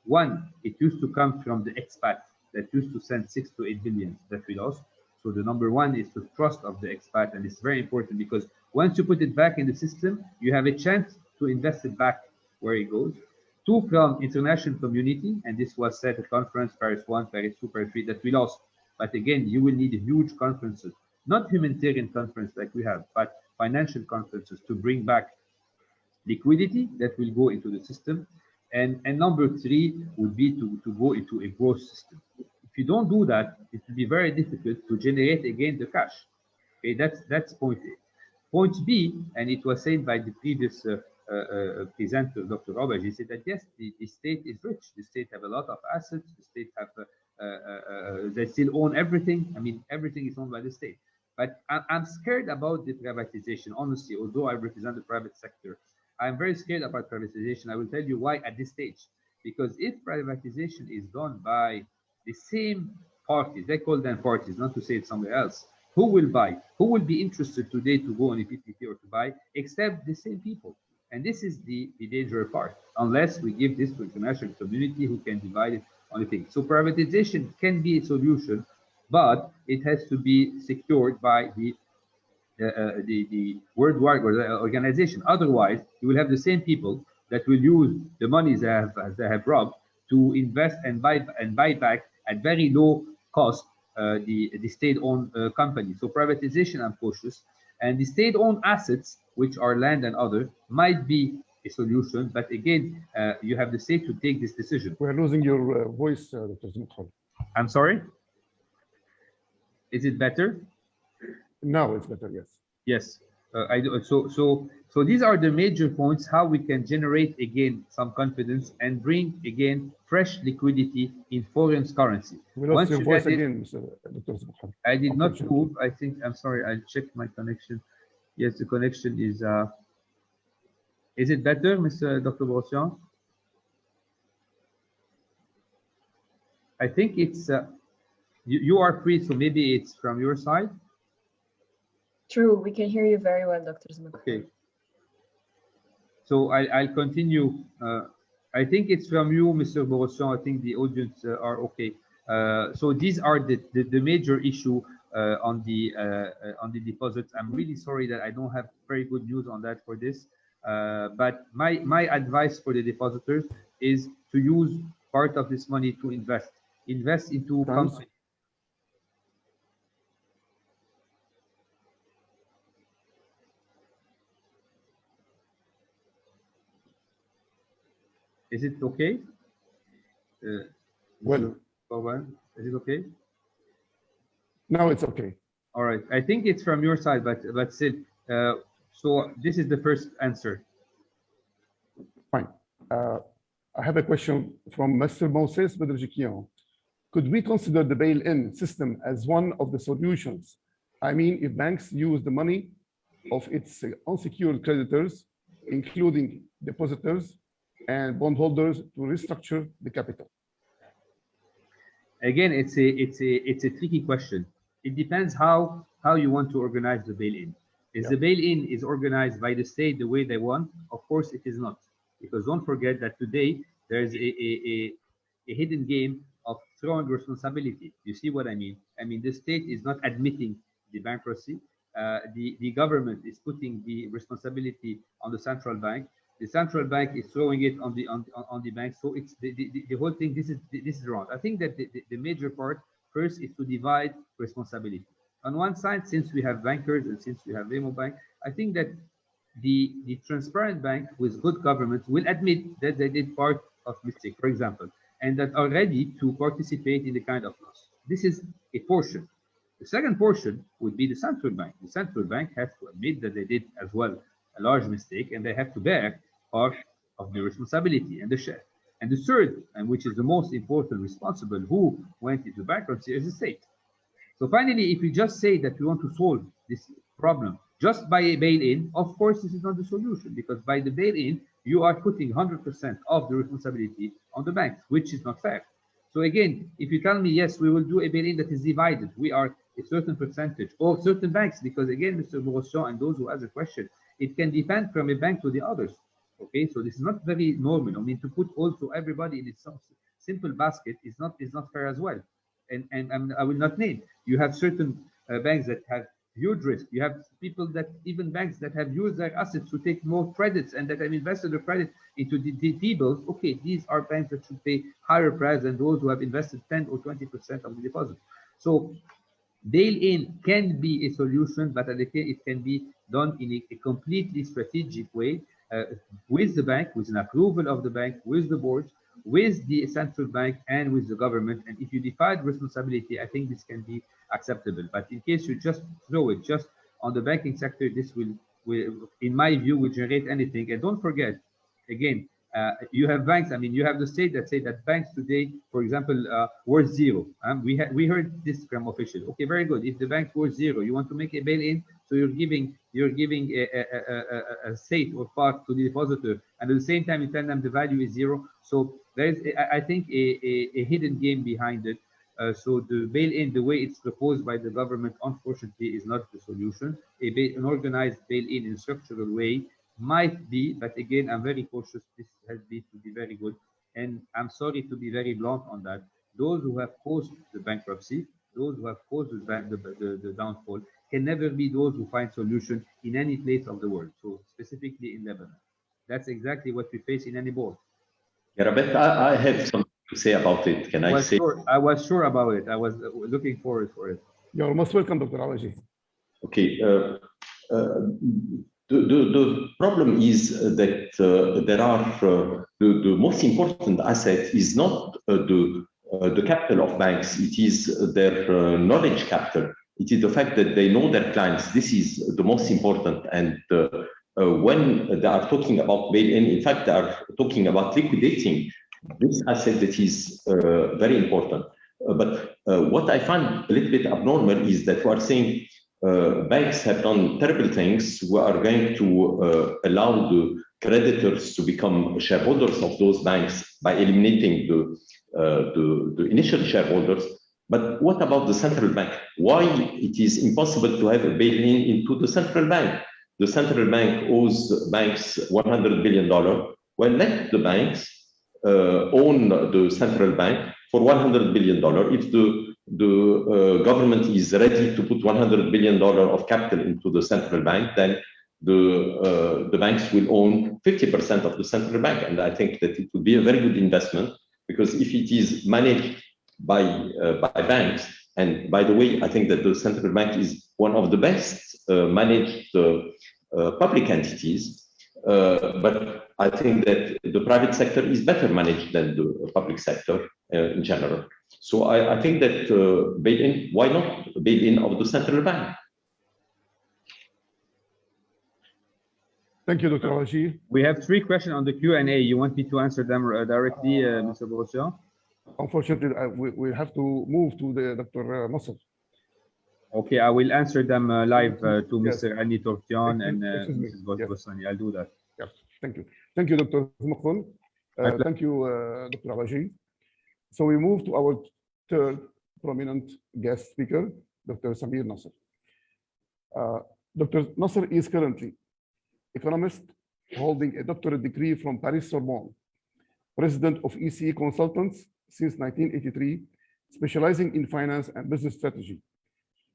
[SPEAKER 6] One, it used to come from the expats that used to send 6 to 8 billion that we lost. So the number one is the trust of the expat, and it's very important because once you put it back in the system, you have a chance to invest it back where it goes. Two, from international community, and this was said at conference, Paris 1, Paris 2, Paris 3, that we lost. But again, you will need huge conferences, not humanitarian conference like we have, but financial conferences to bring back liquidity that will go into the system. And number three would be to go into a growth system. If you don't do that, it will be very difficult to generate again the cash. Okay, that's point A. Point B, and it was said by the previous presenter, Dr. Obegi, said that yes, the state is rich. The state have a lot of assets. The state have they still own everything. I mean, everything is owned by the state. But I'm scared about the privatization, honestly. Although I represent the private sector, I'm very scared about privatization. I will tell you why at this stage. Because if privatization is done by the same parties, they call them parties, not to say it somewhere else, who will buy? Who will be interested today to go on a PPP or to buy, except the same people? And this is the dangerous part, unless we give this to international community who can divide it on the thing. So privatization can be a solution, but it has to be secured by the worldwide organization. Otherwise, you will have the same people that will use the money they have robbed to invest and buy back at very low cost the state-owned company. So privatization, I'm cautious, and the state-owned assets, which are land and other, might be a solution. But again, you have the state to take this decision.
[SPEAKER 8] We're losing your voice, Dr. Zmokhol.
[SPEAKER 6] I'm sorry. Is it better?
[SPEAKER 8] Now it's better, yes.
[SPEAKER 6] Yes, I do. So these are the major points, how we can generate again some confidence and bring again fresh liquidity in foreign currency.
[SPEAKER 8] We lost your voice again, Dr. Zmokhol.
[SPEAKER 6] I did not move. I think, I'm sorry, I'll check my connection. Yes, the connection is it better, Mr. Dr. Borsian? I think it's, you are free, so maybe it's from your side.
[SPEAKER 5] True, we can hear you very well, Dr. Zmokhol.
[SPEAKER 6] Okay. So I'll continue. I think it's from you, Mr. Borosson. I think the audience are okay. So these are the major issue on the deposits. I'm really sorry that I don't have very good news on that for this. But my advice for the depositors is to use part of this money to invest into companies. Is it okay?
[SPEAKER 8] Well,
[SPEAKER 6] is it okay?
[SPEAKER 8] now it's okay.
[SPEAKER 6] All right. I think it's from your side, but still. So this is the first answer.
[SPEAKER 8] Fine. I have a question from Mr. Moses Bedrjikian. Could we consider the bail-in system as one of the solutions? I mean, if banks use the money of its unsecured creditors, including depositors and bondholders, to restructure the capital.
[SPEAKER 6] Again, it's a tricky question. It depends how you want to organize the bail-in. If the bail-in is organized by the state the way they want, of course it is not. Because don't forget that today there's a hidden game of throwing responsibility. You see what I mean? I mean, the state is not admitting the bankruptcy. The government is putting the responsibility on the central bank. The central bank is throwing it on the bank. So it's the whole thing. This is wrong. I think that the major part first is to divide responsibility. On one side, since we have bankers and since we have BEMO Bank, I think that the transparent bank with good government will admit that they did part of mistake, for example, and that are ready to participate in the kind of loss. This is a portion. The second portion would be the central bank. The central bank has to admit that they did as well a large mistake, and they have to bear part of the responsibility and the share. And the third, and which is the most important responsible who went into bankruptcy, is the state. So finally, if we just say that we want to solve this problem just by a bail-in, of course, this is not the solution, because by the bail-in, you are putting 100% of the responsibility on the banks, which is not fair. So again, if you tell me, yes, we will do a bail-in that is divided, we are a certain percentage, or certain banks, because again, Mr. Borosson and those who ask the question, it can depend from a bank to the others. Okay, so this is not very normal. I mean, to put also everybody in its simple basket is not fair as well. And I will not name. You have certain banks that have huge risk. You have people that, even banks that have used their assets to take more credits and that have invested the credit into the T-bills. Okay, these are banks that should pay higher price than those who have invested 10 or 20% of the deposit. So bail-in can be a solution, but it can be done in a completely strategic way with the bank, with an approval of the bank, with the board, with the central bank, and with the government. And if you divide responsibility, I think this can be acceptable. But in case you just throw it just on the banking sector, this will in my view, will generate anything. And don't forget, again, you have banks. I mean, you have the state that say that banks today, for example, worth zero. We heard this from officials. Okay, very good. If the bank's worth zero, you want to make a bail-in, so you're giving a state or part to the depositor, and at the same time you tell them the value is zero. So there is, I think, a hidden game behind it. So the bail-in, the way it's proposed by the government, unfortunately, is not the solution. An organized bail-in in a structural way might be, but again, I'm very cautious. This has been to be very good, and I'm sorry to be very blunt on that. Those who have caused the bankruptcy, those who have caused the downfall, can never be those who find solution in any place of the world. So specifically in Lebanon, that's exactly what we face in any board.
[SPEAKER 3] Yeah, Rabet, I have something to say about it. Can I say?
[SPEAKER 6] I was sure about it. I was looking forward for it.
[SPEAKER 8] You're most welcome, Dr. Awaji.
[SPEAKER 3] Okay. The problem is that there are the most important asset is not the capital of banks. It is their knowledge capital. It is the fact that they know their clients. This is the most important. And when they are talking about bail-in, in fact, they are talking about liquidating this asset that is very important. But what I find a little bit abnormal is that we are saying banks have done terrible things. We are going to allow the creditors to become shareholders of those banks by eliminating the initial shareholders. But what about the central bank? Why it is impossible to have a bail-in into the central bank? the central bank owes banks $100 billion. Well, let the banks own the central bank for $100 billion. If the government is ready to put $100 billion of capital into the central bank, then the banks will own 50% of the central bank. And I think that it would be a very good investment, because if it is managed by banks, and by the way, I think that the central bank is one of the best managed public entities, but I think that the private sector is better managed than the public sector in general. So I think that bail-in, why not bail-in of the central bank?
[SPEAKER 8] Thank you, Dr. Haji.
[SPEAKER 6] We have 3 questions on the Q&A. You want me to answer them directly, Mr. Borussia?
[SPEAKER 8] Unfortunately, we have to move to the Dr. Nasr.
[SPEAKER 6] Okay, I will answer them live to
[SPEAKER 8] Yes.
[SPEAKER 6] Mr. Annie Tortian and Mrs. Bossani. I'll do that.
[SPEAKER 8] Yes, thank you. Thank you, Dr. Zmokhol. Thank you, Dr. Haji. So we move to our third prominent guest speaker, Dr. Samir Nasr. Dr. Nasr is currently economist holding a doctorate degree from Paris Sorbonne, president of ECE Consultants since 1983, specializing in finance and business strategy,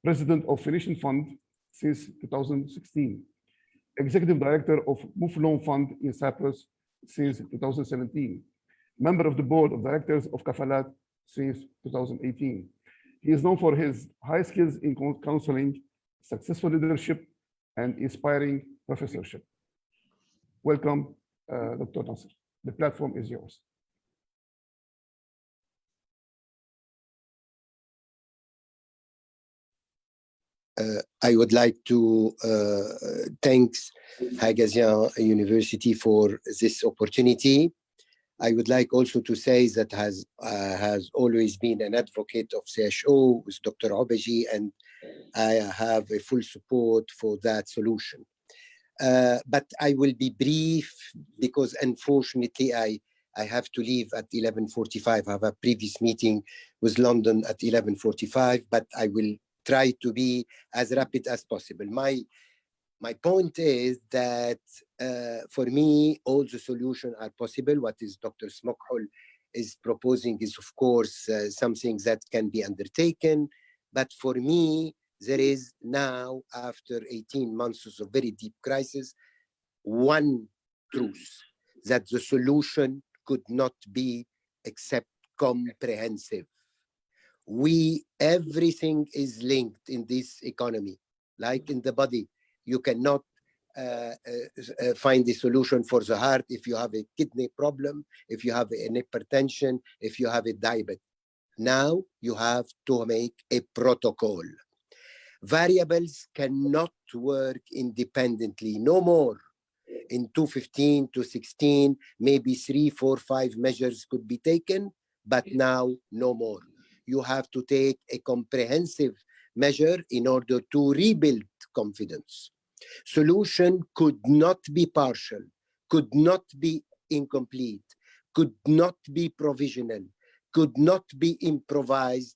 [SPEAKER 8] president of Phoenician Fund since 2016, executive director of Mouflon Fund in Cyprus since 2017, member of the board of directors of Kafalat since 2018. He is known for his high skills in counseling, successful leadership, and inspiring professorship. Welcome, Dr. Nasr. The platform is yours.
[SPEAKER 9] I would like to thank Haigazian University for this opportunity. I would like also to say that has always been an advocate of CHO with Dr. Obegi, and I have a full support for that solution. But I will be brief because unfortunately I have to leave at 11:45. I have a previous meeting with London at 11:45, but I will try to be as rapid as possible. My point is that for me, all the solutions are possible. What is Dr. Zmokhol is proposing is, of course, something that can be undertaken. But for me, there is now, after 18 months of very deep crisis, one truth, that the solution could not be except comprehensive. Everything is linked in this economy, like in the body. You cannot find the solution for the heart if you have a kidney problem, if you have an hypertension, if you have a diabetes. Now you have to make a protocol. Variables cannot work independently, no more. In 2015 to 2016, maybe 3, 4, 5 measures could be taken, but now no more. You have to take a comprehensive measure in order to rebuild confidence. Solution could not be partial, could not be incomplete, could not be provisional, could not be improvised.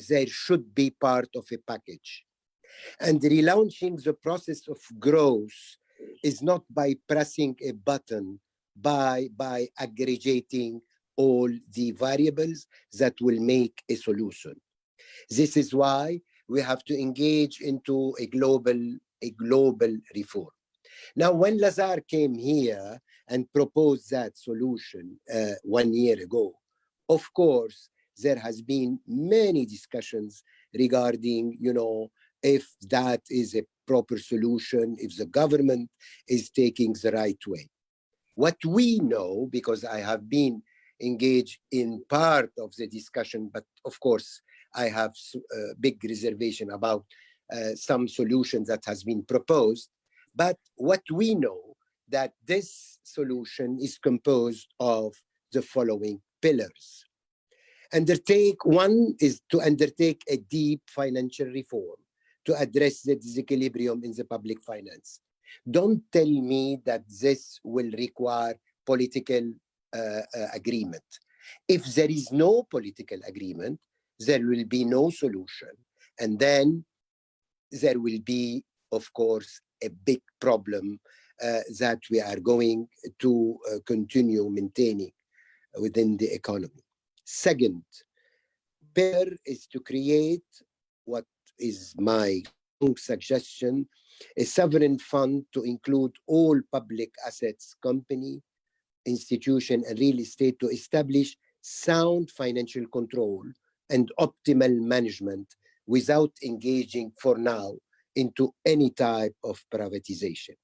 [SPEAKER 9] There should be part of a package. And relaunching the process of growth is not by pressing a button, by aggregating all the variables that will make a solution. This is why we have to engage into a global reform. Now, when Lazar came here and proposed that solution 1 year ago, of course, there has been many discussions regarding, if that is a proper solution, if the government is taking the right way. What we know, because I have been engaged in part of the discussion, but of course, I have a big reservation about some solutions that has been proposed. But what we know, that this solution is composed of the following pillars. One is to undertake a deep financial reform to address the disequilibrium in the public finance. Don't tell me that this will require political agreement. If there is no political agreement, there will be no solution. And then there will be, of course, a big problem that we are going to continue maintaining within the economy. Second pillar is to create what is my suggestion, a sovereign fund to include all public assets, company, institution, and real estate to establish sound financial control and optimal management without engaging for now into any type of privatization.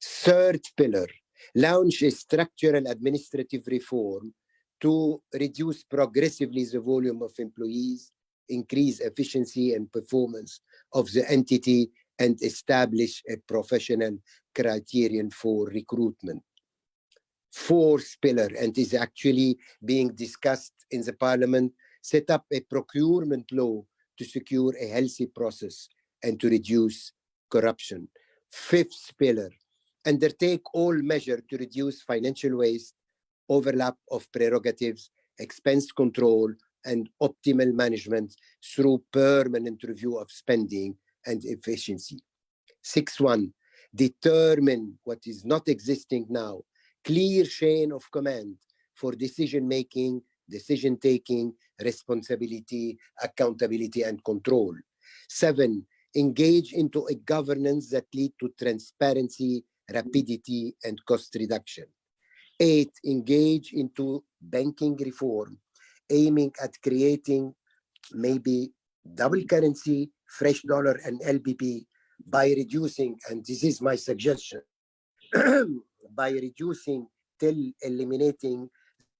[SPEAKER 9] Third pillar, launch a structural administrative reform to reduce progressively the volume of employees, increase efficiency and performance of the entity, and establish a professional criterion for recruitment. Fourth pillar, and is actually being discussed in the parliament, set up a procurement law to secure a healthy process and to reduce corruption. Fifth pillar, undertake all measures to reduce financial waste, overlap of prerogatives, expense control, and optimal management through permanent review of spending and efficiency. 6.1, determine what is not existing now, clear chain of command for decision-making, decision-taking, responsibility, accountability, and control. 7, engage into a governance that lead to transparency, rapidity, and cost reduction. 8, engage into banking reform, aiming at creating maybe double currency, fresh dollar, and LBP by reducing, and this is my suggestion, by reducing till eliminating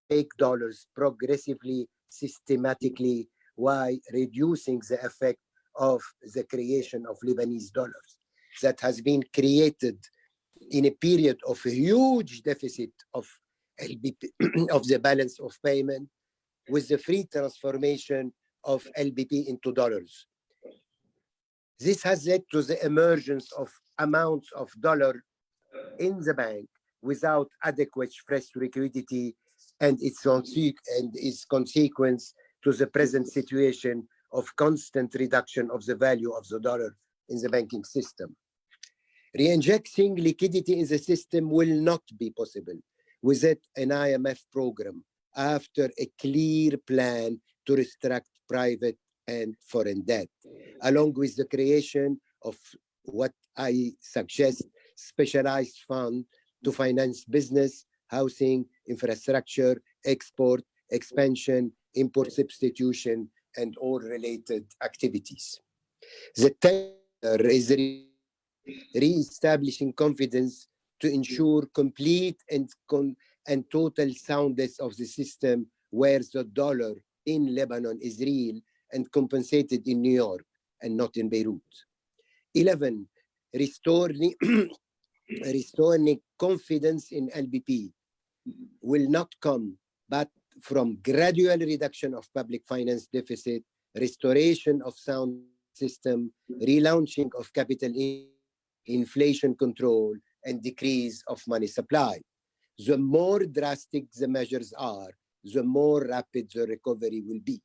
[SPEAKER 9] fake dollars progressively, systematically, while reducing the effect of the creation of Lebanese dollars that has been created in a period of a huge deficit of LBP, of the balance of payment, with the free transformation of LBP into dollars. This has led to the emergence of amounts of dollar in the bank without adequate fresh liquidity, and its consequence to the present situation of constant reduction of the value of the dollar in the banking system. Re-injecting liquidity in the system will not be possible without an IMF program after a clear plan to restrict private and foreign debt, along with the creation of what I suggest, specialized fund to finance business, housing, infrastructure, export, expansion, import substitution, and all related activities. The third is re-establishing confidence to ensure complete and total soundness of the system, where the dollar in Lebanon is real and compensated in New York and not in Beirut. 11, restoring confidence in LBP will not come but from gradual reduction of public finance deficit, restoration of sound system, relaunching of capital inflation control, and decrease of money supply. The more drastic the measures are, the more rapid the recovery will be.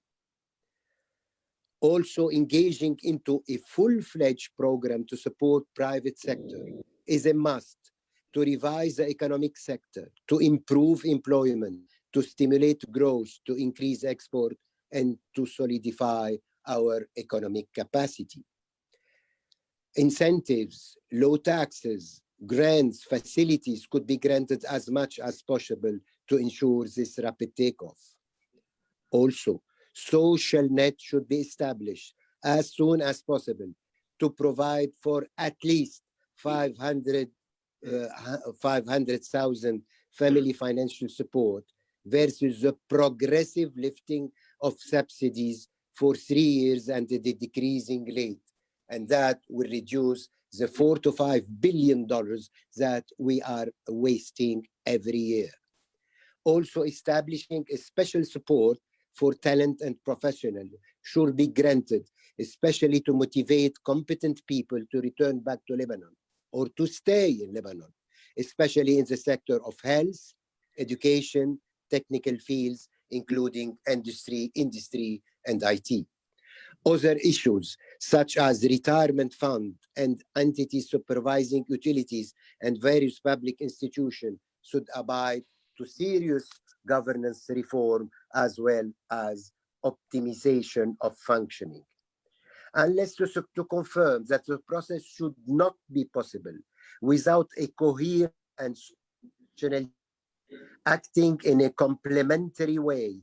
[SPEAKER 9] Also, engaging into a full-fledged program to support private sector is a must to revise the economic sector, to improve employment, to stimulate growth, to increase export, and to solidify our economic capacity. Incentives, low taxes, grants, facilities could be granted as much as possible to ensure this rapid takeoff. Also, social net should be established as soon as possible to provide for at least 500,000 family financial support versus the progressive lifting of subsidies for 3 years and the decreasing rate. And that will reduce the $4 to $5 billion that we are wasting every year. Also, establishing a special support for talent and professional should be granted, especially to motivate competent people to return back to Lebanon or to stay in Lebanon, especially in the sector of health, education, technical fields, including industry, and IT. Other issues, such as retirement fund and entities supervising utilities and various public institutions, should abide to serious governance reform as well as optimization of functioning. Unless to confirm that the process should not be possible without a coherent and acting in a complementary way,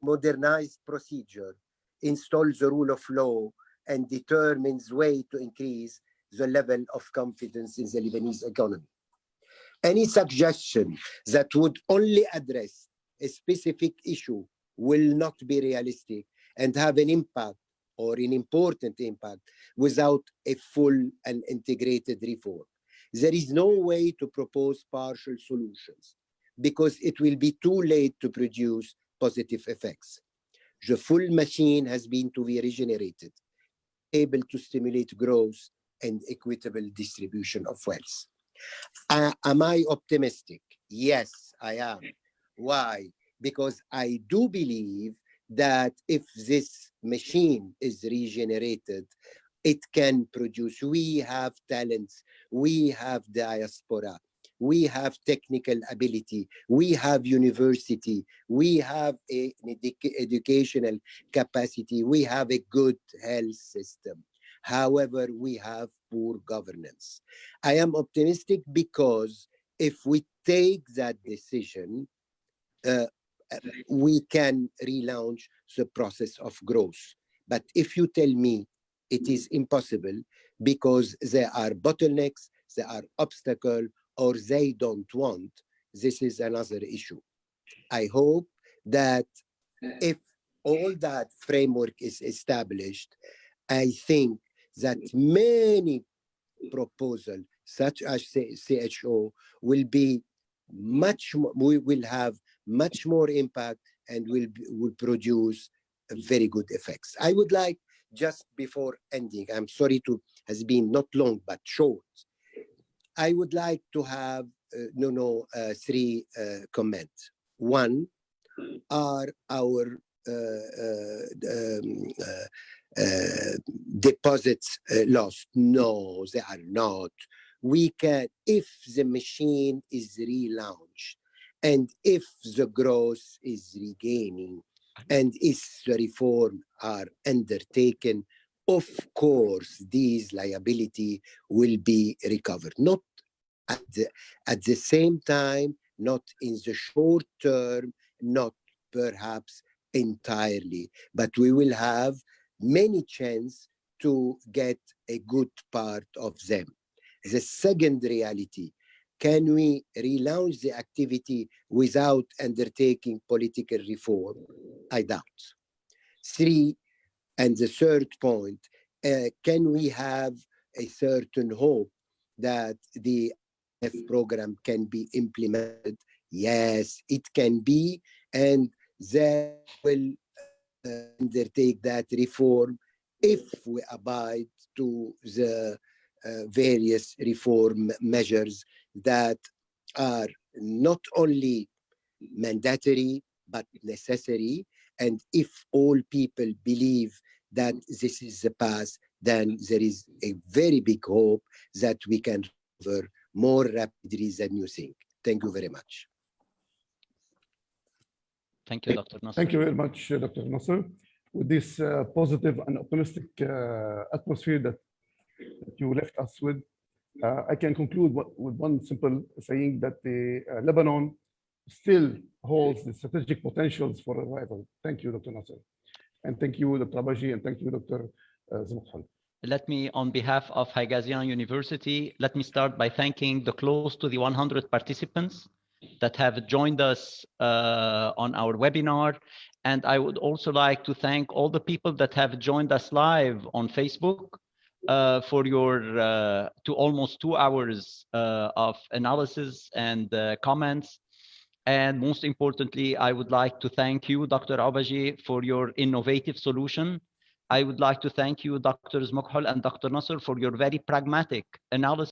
[SPEAKER 9] modernized procedure, installs the rule of law, and determines way to increase the level of confidence in the Lebanese economy. Any suggestion that would only address a specific issue will not be realistic and have an impact or an important impact without a full and integrated reform. There is no way to propose partial solutions because it will be too late to produce positive effects. The full machine has been to be regenerated, able to stimulate growth and equitable distribution of wealth. Am I optimistic? Yes, I am. Why? Because I do believe that if this machine is regenerated, it can produce. We have talents, we have diaspora, we have technical ability, we have university, we have an educational capacity, we have a good health system. However, we have poor governance. I am optimistic because if we take that decision, we can relaunch the process of growth. But if you tell me it is impossible because there are bottlenecks, there are obstacles, or they don't want, this is another issue. I hope that if all that framework is established, I think that many proposals, such as CHO, will be much more, we will have much more impact and will produce very good effects. I would like, just before ending, I'm sorry to has been not long but short, I would like to have three comments. One, are our deposits lost? No, they are not. We can, if the machine is relaunched and if the growth is regaining and if the reform are undertaken, of course, these liability will be recovered. Not at the same time, not in the short term, not perhaps entirely, but we will have many chances to get a good part of them. The second reality, can we relaunch the activity without undertaking political reform? I doubt. Three, and the third point, can we have a certain hope that the program can be implemented? Yes, it can be, and they will undertake that reform if we abide to the various reform measures that are not only mandatory but necessary. And if all people believe that this is the path, then there is a very big hope that we can recover more rapidly than you think. Thank you very much.
[SPEAKER 1] Thank you, Dr. Nasr.
[SPEAKER 8] Thank you very much, Dr. Nasr. With this positive and optimistic atmosphere that you left us with, I can conclude with one simple saying that Lebanon still holds the strategic potentials for revival. Thank you, Dr. Nasr. And thank you, Dr. Obegi, and thank you, Dr. Zmokhol.
[SPEAKER 1] Let me, on behalf of Haigazian University, let me start by thanking the close to the 100 participants that have joined us on our webinar. And I would also like to thank all the people that have joined us live on Facebook for your to almost 2 hours of analysis and comments. And most importantly, I would like to thank you, Dr. Obegi, for your innovative solution. I would like to thank you, Dr. Zmokhol and Dr. Nasr, for your very pragmatic analysis